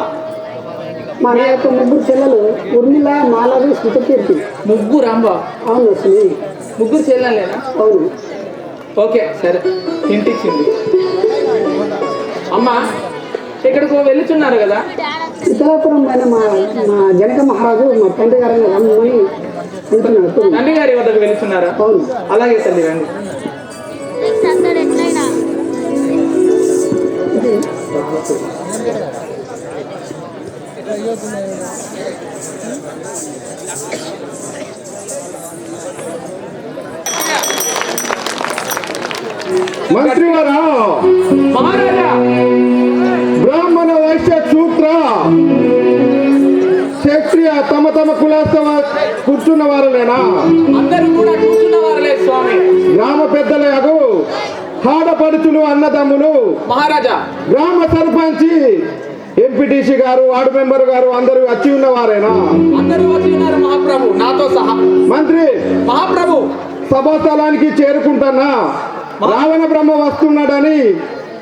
మా నా యొక్క ముగ్గురు చెల్లెలు ఉర్మిళ, మాలవి, శృతకీర్తి. ముగ్గురు అమ్మ, అవును అసలు. ముగ్గురు చెల్లెలేనా? అవును. ఓకే సరే, ఇంటిచ్చింది. అమ్మ ఇక్కడికి వెళ్ళుచున్నారు కదా? శిథిలాపురం పైన మా మా జనక మహారాజు మా తండ్రి గారిని రమ్మని వెళ్తున్నాడు. తండ్రి గారి వద్దకు వెళ్తున్నారా? అవును. అలాగే తల్లి రండి. మంత్రివారా, మహారాజా, బ్రాహ్మణ వైశ్య శూద్ర క్షత్రియ తమ తమ కులాస్తవ కూర్చున్న వారులేనా? అందరూ కూడా కూర్చున్న వారులే స్వామి. గ్రామ పెద్దలకు ఆడపడుచులు, అన్నదమ్ములు, మహారాజా, గ్రామ సర్పంచి, ఎంపీటీసీ గారు, వార్డు మెంబర్ గారు అందరూ వచ్చి ఉన్నవారేనా? అందరూ వచ్చి ఉన్నారు మహాప్రభు, నాతో సహా. మంత్రి, మహాప్రభు, సభాస్థలానికి చేరుకుంటున్నా రావణ బ్రహ్మ వస్తున్నాడని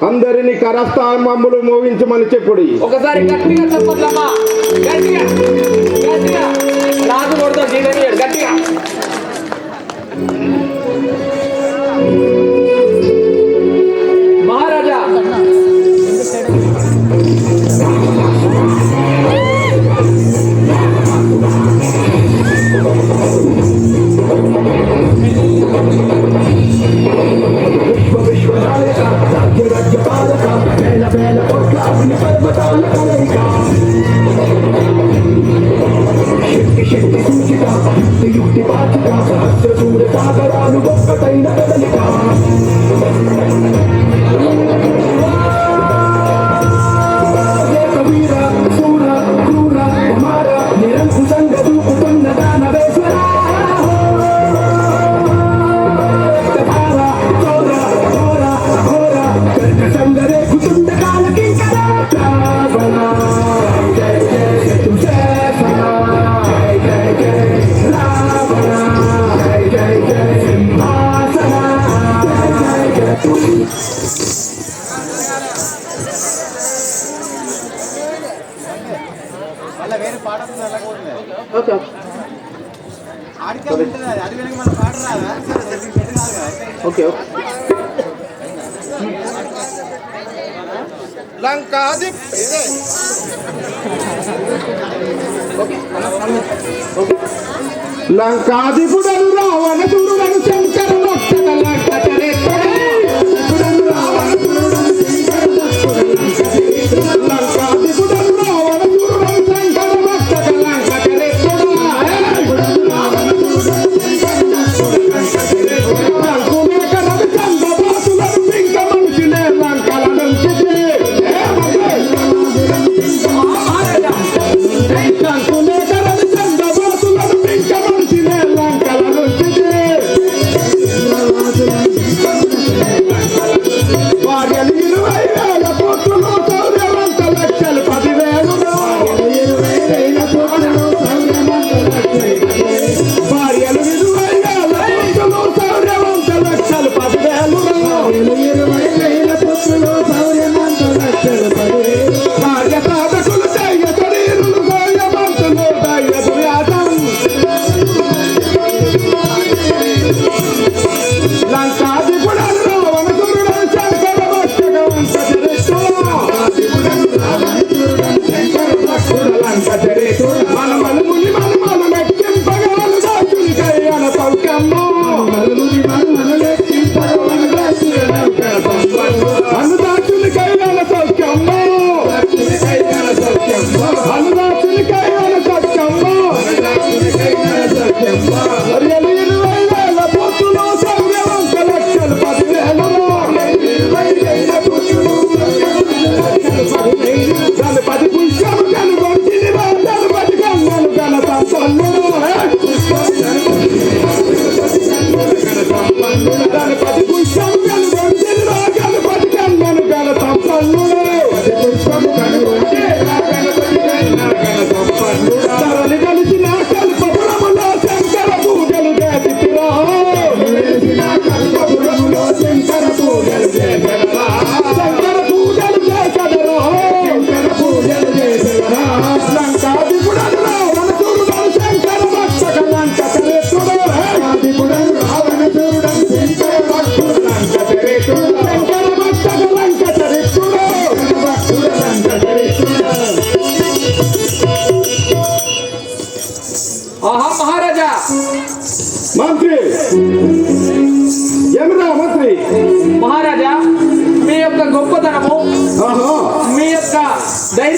అందరినీ కరస్తామములు మోగించమని చెప్పుడి. ఒకసారి గట్టిగా చెప్పట్లమ్మా, గట్టిగా గట్టిగా. రాజు కొడతా జీడని గట్టిగా. మహారాజా, ఓకే ఓకే ఓకే. లంకాధిపుడను రావణ సూరుడను శంకరు భక్తుల లంకటరెత్తడే. లంకాధిపుడను రావణ సూరుడను శంకరు భక్తుల లంకటరెత్తడా. లంకులేక రవిచంద్రబాసులను పింక మనుషులే లంకల నుంచితే. లంకులేక రవిచంద్రబాసులను పింక మనుషులే లంకల నుంచితే.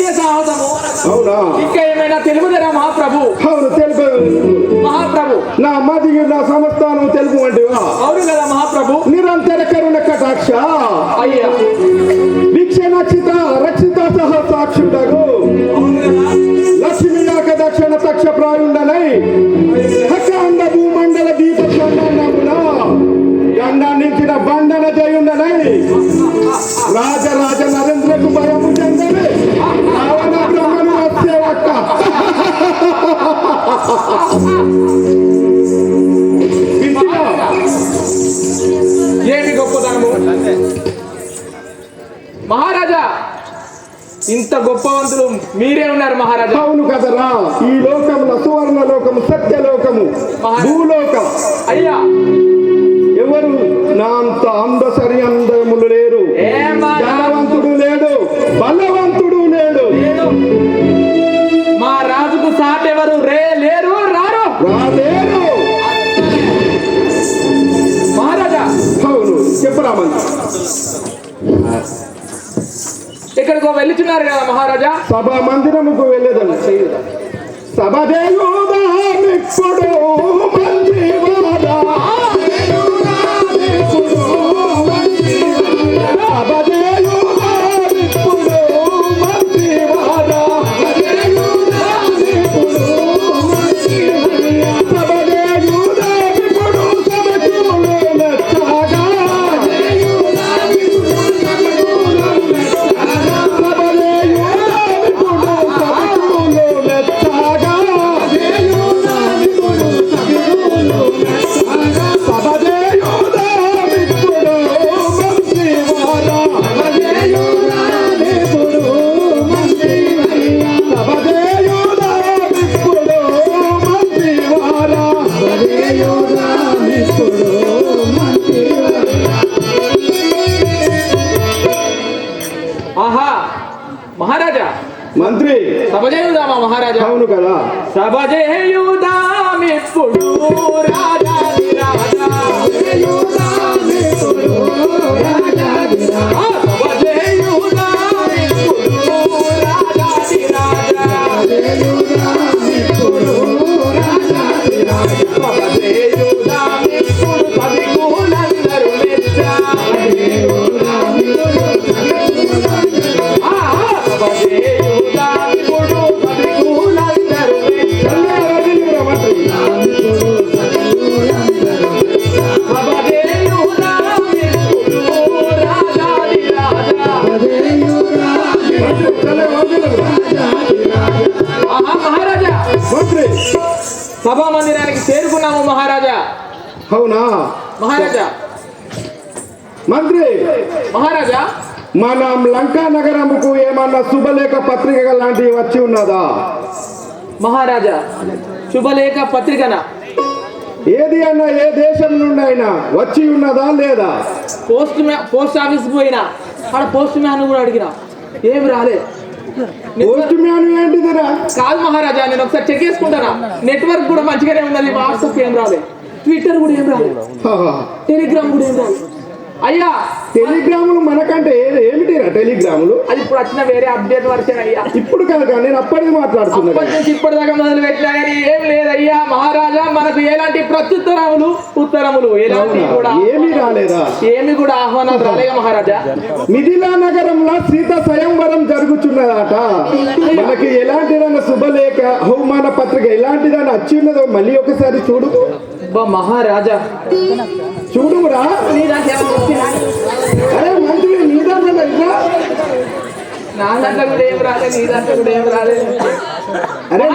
ధైర్య సాహసము అవునా? ఇంకా ఏమైనా తెలుగుదరా మహాప్రభు? అవును తెలుపు మహాప్రభు నా మదిగి నా సంస్థానం తెలుపు వంటివా? అవును కదా మహాప్రభు. నిరంతర కరుణ కటాక్ష అయ్యా వీక్ష నక్షిత రక్షిత సహ సాక్షుడగు అవును కదా. లక్ష్మి యాక దక్షిణ తక్ష ప్రాయుండనై హకాండ భూమండల దీప చందనమున గండాన్నించిన బండన జయుండనై రాజరాజ నరేంద్రకు భయము చెందని రావణ బ్రహ్మను వచ్చే ఒక్క ఏమి గొప్పతనము మహారాజా. ఇంత గొప్పవంతులు మీరే ఉన్నారు మహారాజా. అవును కదరా, ఈ లోకముల సువర్ణ లోకము సత్యలోకము భూలోకం. అయ్యా ఎవరు నా అంత అందసరి అందములు లేరు, ధనవంతుడు లేడు, బలవంతుడు లేడు. మా రాజుకు సాటి ఎవరు లేరు రారు రాలేరు మహారాజా. అవును చెప్పరామంది. ఎక్కడికో వెళ్ళుచున్నారు కదా మహారాజా. సభా మందిరముకు వెళ్ళేదను సభ దేవుడు మంత్రివాడా ఆహా మహారాజా. మంత్రి సభ చేయుదామా మహారాజా? అవును కదా. సభ చేయుదామిప్పుడు రాజాది రాజా. సభ చేయుదామిప్పుడు రాజాది రాజా. సభ చేయుదామిప్పుడు కవికులందరూ మెచ్చ. మంత్రి సభా మందిరానికి చేరుకున్నాము మహారాజా. అవునా మహారాజా మంత్రి మహారాజా మనం లంకా నగరముకు ఏమన్నా శుభలేఖ పత్రిక లాంటివి వచ్చి ఉన్నదా? మహారాజా శుభలేఖ పత్రికన ఏది అన్నా ఏ దేశం నుండి అయినా వచ్చి ఉన్నదా లేదా? పోస్ట్ ఆఫీస్ పోయినా అక్కడ పోస్ట్ మ్యాన్ కూడా అడిగినా ఏం రాలేదు. పోస్ట్ మ్యాన్ ఏంటిదిరా? కాదు మహారాజా, నేను ఒకసారి చెక్ చేసుకుంటానా. నెట్వర్క్ కూడా మంచిగానే ఉన్నది. వాట్సాప్ ఏం రాలేదు, ట్విట్టర్ కూడా ఏం రాలేదు, టెలిగ్రామ్ కూడా ఏం రాలేదు. అయ్యా టెలిగ్రాములు మనకంటే ఏమిటిరా టెలిగ్రాములు? అది ఇప్పుడు వచ్చిన వేరే అప్డేట్ వర్షన్ అయ్యా. ఇప్పుడు కాదు, నేను అప్పటికి మాట్లాడుతున్నా. ఇప్పటిదాకా మొదలు పెట్టినా కానీ ఏం లేదయ్యా మహారాజా. మనకు ఎలాంటి ప్రత్యుత్తరములు ఉత్తరములు ఎలాంటి కూడా ఏమీ రాలేదా? ఏమి కూడా ఆహ్వానాలు రాలేగా మహారాజా. మిథిలా నగరంలో సీత స్వయంవరం జరుగుతున్నదట. మనకి ఎలాంటిదన్న శుభలేఖ అవమాన పత్రిక ఎలాంటిదని వచ్చి ఉన్నదో మళ్ళీ ఒకసారి చూడు. మహారాజా చూడురా. అరే మంత్రి నీ దాంట్లో నా దాంట్లో కూడా ఏం రాలేదు, నీ దాంట్లో కూడా ఏం రాలేదు. అరే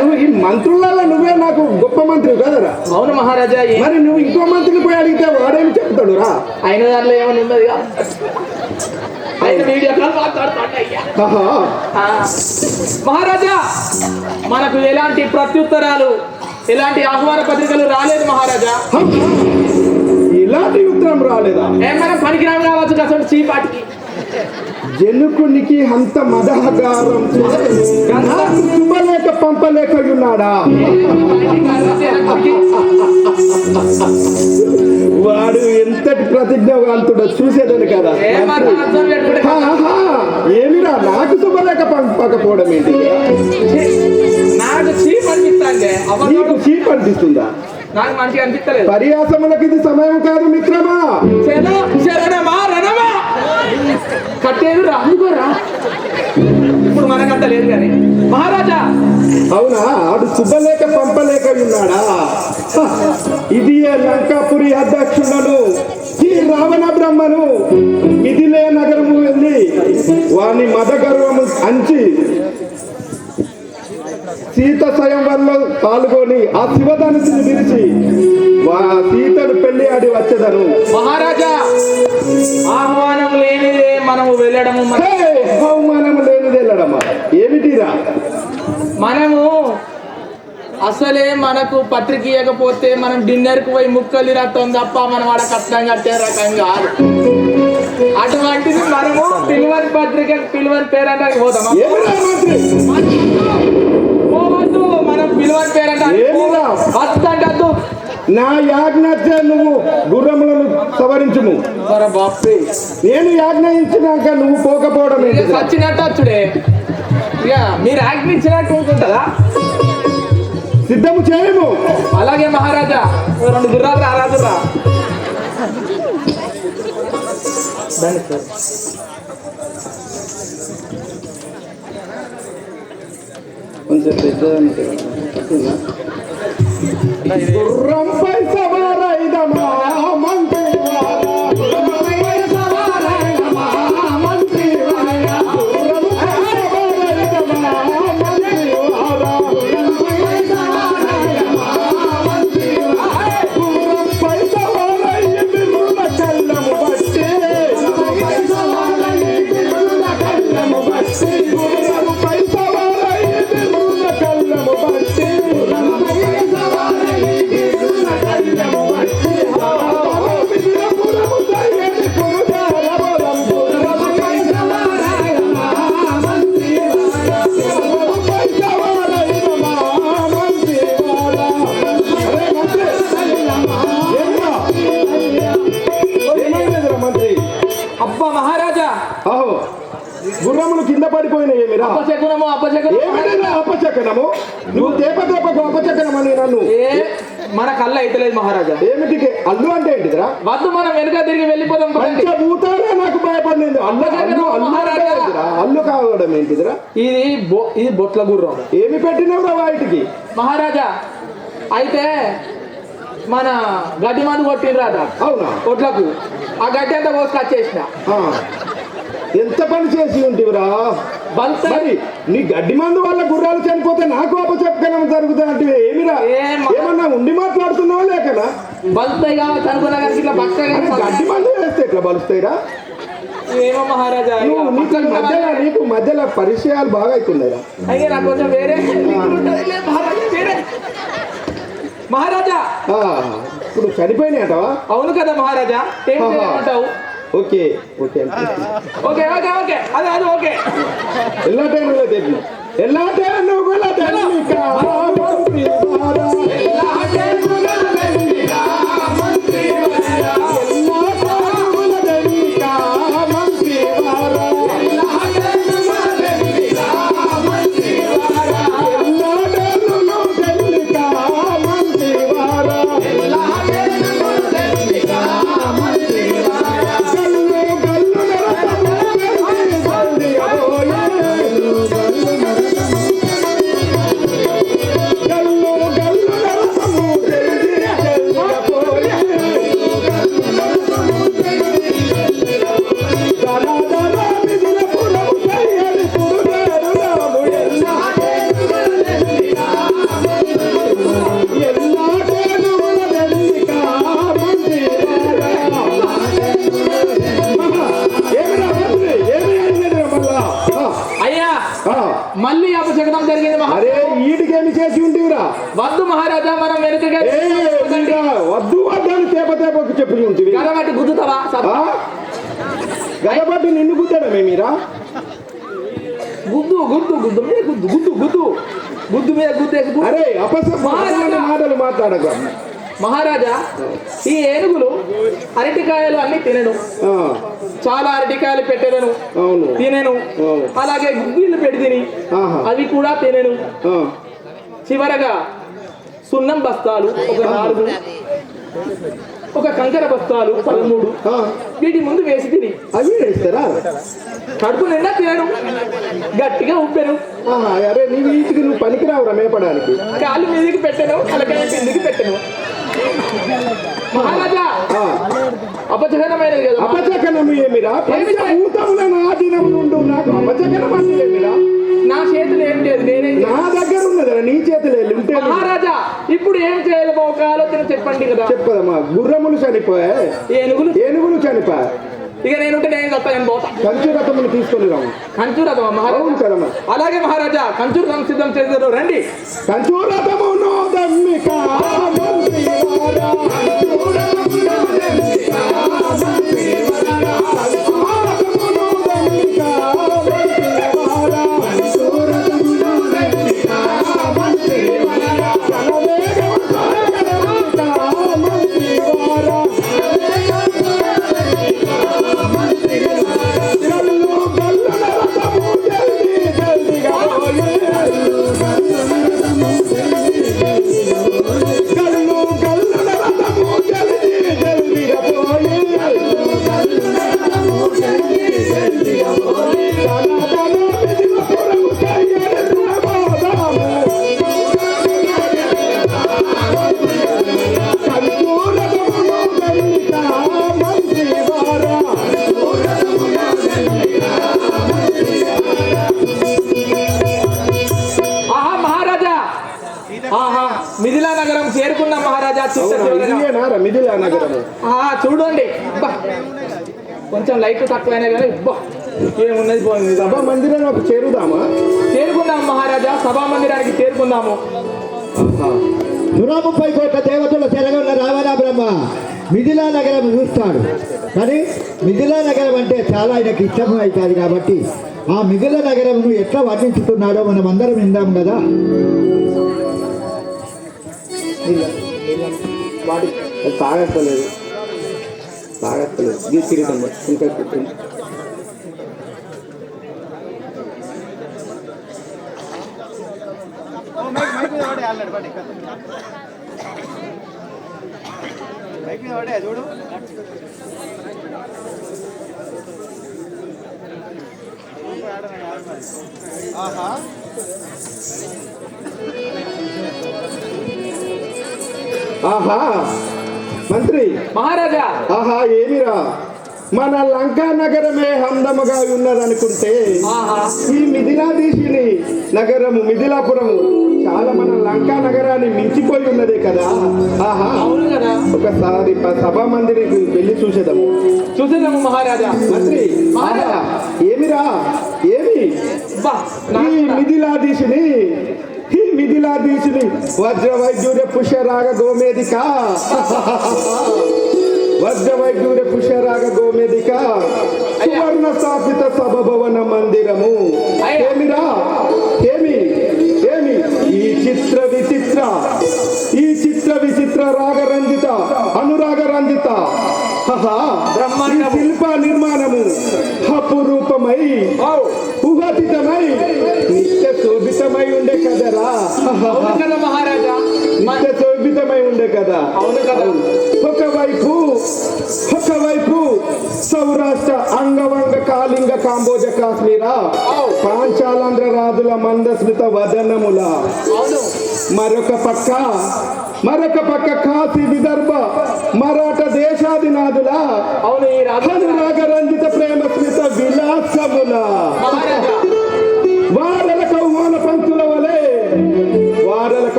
నువ్వు ఈ మంత్రులలో నువ్వే నాకు గొప్ప మంత్రి కదరా? అవును మహారాజా. మరి నువ్వు ఇంకో మంత్రిని పోయి అడిగితే వాడేమి చెప్తాడు రా? అయిన దాంట్లో ఏమని ఉన్నది ఆయన వీడియో కాల్ మాట్లాడుతాడయ్యా. మహారాజా మనకు ఎలాంటి ప్రత్యుత్తరాలు ఎలాంటి ఆహ్వాన పత్రికలు రాలేదు మహారాజా. ఇలాంటి ఉత్తరం రాలేదా? ఏమైనా పనికిరాని రావచ్చు అసలు చీపాటికి. జనుకునికి అంత మదహగారం శుభలేఖ పంపలేక ఉన్నాడా? వాడు ఎంతటి ప్రతిజ్ఞావంతుడో చూసేదని కదా. ఏమిరా నాకు శుభలేఖ శుభలేఖ పంపకపోవడం ఏంటి? నాకు చీప్ అనిపిస్తాండే నీకు చీప్ అనిపిస్తుందా? నాకు మంచిగా అనిపిస్తలేదు. పర్యాసములకు ఇది సమయం కాదు మిత్రమా. శరణమా రణమా కట్టేది రానుకోరా. ఇప్పుడు మనకంత లేదు కానీ మహారాజా. అవునా, ఆడు శుభలేఖ పంపలేక ఉన్నాడా? ఇది లంకాపురి అధ్యక్షులను ఈ రావణ బ్రహ్మను మిథిలే నగరము వెళ్ళి వాని మద గర్వము అంచి సీత స్వయంవరంలో పాల్గొని ఆ శివధనుసుని విరిచి సీతను పెళ్లి ఆడి వచ్చేదను. మహారాజా, ఆహ్వానం లేనిదే మనము వెళ్ళడము. అవమానం లేనిది వెళ్ళడమా? ఏమిటిరా? మనము అసలే మనకు పత్రిక ఇవ్వకపోతే మనం డిన్నర్కి పోయి ముక్కలు రక్తం తప్ప మనం ఆడ కష్టం కట్టే రకం కాదు. అటువంటిది మనము పిలువని పత్రిక పిలువని పేరంటానికి పోతామా? పోవద్దు. మనం పిలువని పేరంటూ నా యాజ్ఞ నువ్వు గుర్రములను సవరించుము. నేను యాజ్ఞ ఇచ్చినాక నువ్వు పోకపోవడం వచ్చినట్టు వచ్చుడే. ఇక మీరు యాజ్ఞ ఇచ్చినట్టు ఉంటుందా? సిద్ధము చేయము. అలాగే మహారాజా, 2 గుర్రాలు రారాదురా. కొంచెం గుర్రంపై సవారైదమా మంత్రి గుర్రములు కింద పడిపోయినాయి. ఏమిరా అపశకనము? నువ్వు తేపకు అపశకనమని నన్ను మన కళ్ళ అయితలేదు మహారాజా. ఏమిటికి అల్లు అంటే ఏంటిదిరా? వద్దు, మనం వెనుక తిరిగి వెళ్ళిపోదాం. పంచభూతాలే నాకు భయపడింది. అల్లు కావడం ఏంటిదిరా? ఇది బొట్ల గుర్రం. ఏమి పెట్టినవురా వాటికి? మహారాజా, అయితే మన గడ్డి మందు కొట్టినరాట. అవునా? కొట్లకు ఆ గడ్డి అంతా కోసుకొచ్చేసిన. ఎంత పని చేసి ఉంటివిరా? మరి నీ గడ్డి మందు వల్ల గుర్రాలు చనిపోతే నాకు అపచెప్పకనం జరుగుతా అంటే ఏమిరా? ఏమన్నా ఉండి మాట్లాడుతున్నావా లేకనా? బలుస్తాయి కావచ్చు అనుకున్నా కానీ ఇట్లా గడ్డి మందు వేస్తే ఎట్లా బలుస్తాయిరా? ఏమో మహారాజా, నీకు మధ్యలో పరిచయాలు బాగా అవుతున్నాయిరా. అయితే నాకు కొంచెం వేరే మహారాజా. ఇప్పుడు చనిపోయినాయటవా? అవును కదా మహారాజా. ఏమంటావు? Okay okay okay okay okay అదే అది ఓకే. ఎలా టైంలో తెలియదు, ఎలా టైంలో కూడా మళ్ళీ అపశకనం జరిగింది. అరే ఈడికేమి చేసి ఉంటివిరా? వద్దు మహారాజా, మనం వెనుకగా వద్దు వద్దని తేపకు చెప్పి ఉంటివి. గడబట్టి గుద్దుతావా? గడబట్టి నిన్ను గుద్దడమే మీరా? గుద్దు గుద్దు గుద్దు మీద గుద్దు గుద్దు గుద్దు గుద్దు మీద గుద్దేసి. అరే అపశ మాటలు మాట్లాడక మహారాజా ఈ ఏనుగులు అరటికాయలు అన్ని తినను, ఆ, చాలా అరటికాయలు పెట్టెలను అవును. తినను, అవును. అలాగే గుగ్గిళ్ళు పెట్టి తిని ఆహా. అవి కూడా తినను. ఆ, చివరగా సున్నం బస్తాలు ఒక 4, ఒక కంకర బస్తాలు 13 ఆ, వీటి ముందు వేసి తిని అవి వేస్తారా? కడుపు నిండా తినను, గట్టిగా ఉప్పెను, ఆహా, అరే నీ వీటికి నువ్వు పనికిరావురా మేపడానికి. కాళ్ళు మీదకి పెట్టను, అలాగే కిందికి పెట్టను. మహారాజా ఆ, అపచకనమైనది కదా. అపచకనము ఏమిరా? పంచభూతముల నాదినము నుండు నాకు అపచకనం అంటే ఏమిరా? నా చేతులు ఏం లేదు, నేనే నా దగ్గర ఉన్నదరా, నీ చేతులు ఉంటే మహారాజా ఇప్పుడు ఏం చేయాలి ఒక ఆలోచన చెప్పండి కదా. చెప్పదమ్మా. గుర్రములు చనిపోయాయి, ఏనుగులు చనిపోయాయి. ఇక నేనుంటే నేను చెప్తాను, పోతా. కంచు రథములు తీసుకొని రాము. కంచు రథమా మహారాజా? అవును కదమ్మా. అలాగే మహారాజా కంచు రథం సిద్ధం చేశారు, రండి. కంచు రథమును దమ్మిక మిథిలా నగరం చేరుకున్నాం మహారాజా. మిథిలా నగరము చూడండి, కొంచెం లైట్ తక్కువైనా కానీ ఏమున్నది పోయింది. సభా మందిరం చేరుదామా? చేరుకున్నాం మహారాజా, సభా మందిరానికి చేరుకుందాము. 130 కోట్ల దేవతల తెరగొన్న రావణ బ్రహ్మ మిథిలా నగరం చూస్తాడు. కానీ మిథిలా నగరం అంటే చాలా ఆయనకి ఇష్టం అవుతుంది కాబట్టి ఆ మిథిలా నగరంను ఎట్లా వర్ణించుతున్నాడో మనం అందరం విందాం కదా. వాటి తాగక్కలేదు గీసిరిద్దాం ఇంకా పెట్టింది. చూడు ఆహా ఆహా మంత్రి మహారాజా. ఆహా ఏమిరా, మన లంకా నగరమే అందముగా ఉన్నదనుకుంటే ఈ మిథిలాధీశిని నగరము మిథిలాపురము చాలా మన లంకా నగరాన్ని మించిపోయి ఉన్నదే కదా. ఆహా ఒకసారి సభా మందిరికి వెళ్ళి చూసేదాము మహారాజా. మంత్రి ఆహా ఏమిరా, ఏమి ఈ మిథిలాధీశిని వజ్ర వైద్యుర పుష్యరాగ గోమేదిక వజ్రవైడ్యూర పుష్యరాగ గోమేదిక సువర్ణ స్థాపిత సభభవన మందిరము. ఏమిరా ఏమి ఈ చిత్ర విచిత్ర రాగరంజిత అనురాగ రంజిత శిల్ప నిర్మాణము అపురూపమై ఉగతితమై నిత్య శోభితమై ఉండే కదరా. మహారాజా నిత్య శోభితమై ఉండే కదా. అవును కదా. ఒకవైపు సౌరాష్ట్ర అంగవంగ కాళింగ కాంబోజ కాశ్మీర పాంచాలాంధ్ర రాజుల మందస్మిత వదనముల, మరొక పక్క కాశీ విదర్భ మరాఠ దేశాదినాదుల అనురాగ రంజిత ప్రేమ స్మిత విలాసముల, వారల కౌమాన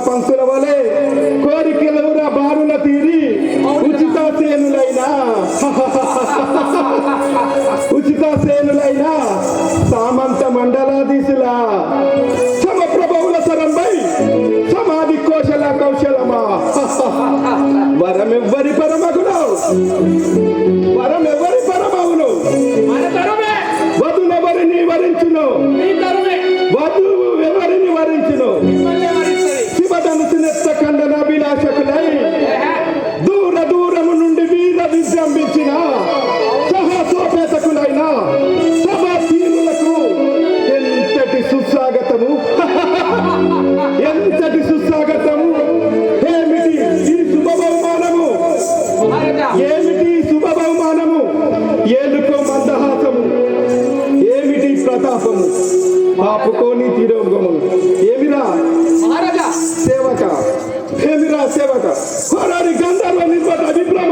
పంక్తుల వలె కోరికలవురా బారుల తీరి ఉచిత సేనులైన సామంత మండలాధీశుల సమప్రభవుల సరంపై సమాధి కౌశలమా వరమెవ్వరి పరమగును వధునెవరిని వరించును వధువు ఎవరిని వరించును శివధనుసు నెత్త ఖండనాభిలాషకులై ఆపుకోని తిరోగమను. ఏమిరా మహారాజా సేవక, ఏమిరా సేవక, హోరాడి గంధర్వ నిర్మత విభ్రమ,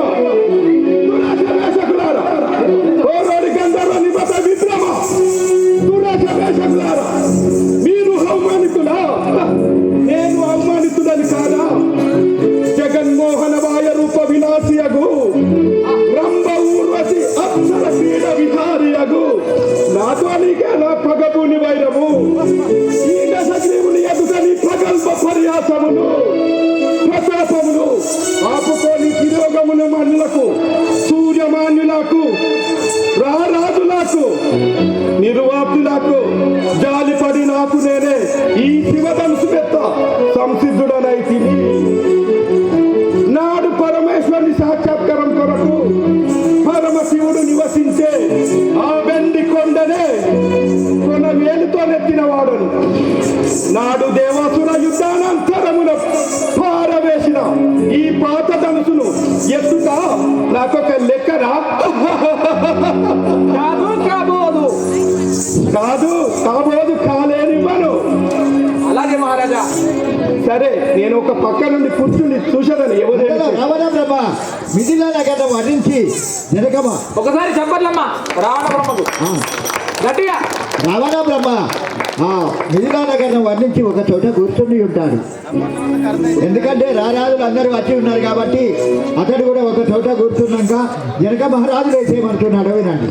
దురాశ వేషకులారా, హోరాడి గంధర్వ నిర్మత విభ్రమ, దురాశ వేషకులారా, మీరు అవమానితులా? నేను అవమానితుడని కాదా? జగన్మోహన వాయ రూప విలాసియగు, రంభ ఊర్వశి అప్సర క్రీడ విహారియగు, నాతో నీకే నా పగబూని వైరము, ఈ దశగ్రీవుని ఎదుటని ప్రగల్భ పర్యాసమును ప్రతాపమును ఆపుకోని తిరోగమున మనులకు, సూర్యమాన్యులకు, రారాజులకు, నిర్వాప్తులకు జాలిపడి నాకు నేనే ఈ శివధనుసు మెత్త సంసిద్ధుడనైతిని. నాడు పరమేశ్వరుని సాక్షాత్కారం కొరకు పరమశివుడు నివసించే ఆ వెండి కొండనే కొన వేలుతో నెత్తిన వాడను. నాడు దేవాసుర యుద్ధానంతరమున పారవేసిన ఈ పాత ధనుసును ఎత్తుట నాకొక లెక్కరా? కాబోదు కాబోదు కాలేనివ్వను. అలాగే మహారాజా. సరే, నేను ఒక పక్క నుండి కూర్చుని చూశానని ఎవరు రావణ బ్రహ్మ మిథిలా నగరం వర్ణించి జనకమ. ఒకసారి చెప్పట్లమ్మా రావణ బ్రహ్మకు గట్టిగా. రావణ బ్రహ్మ మిథిలా నగరం వర్ణించి ఒక చోట కూర్చుని ఉంటాడు. ఎందుకంటే రారాజులు అందరూ వచ్చి ఉన్నారు కాబట్టి అతడు కూడా ఒక చోట కూర్చున్నాక జనక మహారాజులు వేసేయమంటున్నాడు. వినండి.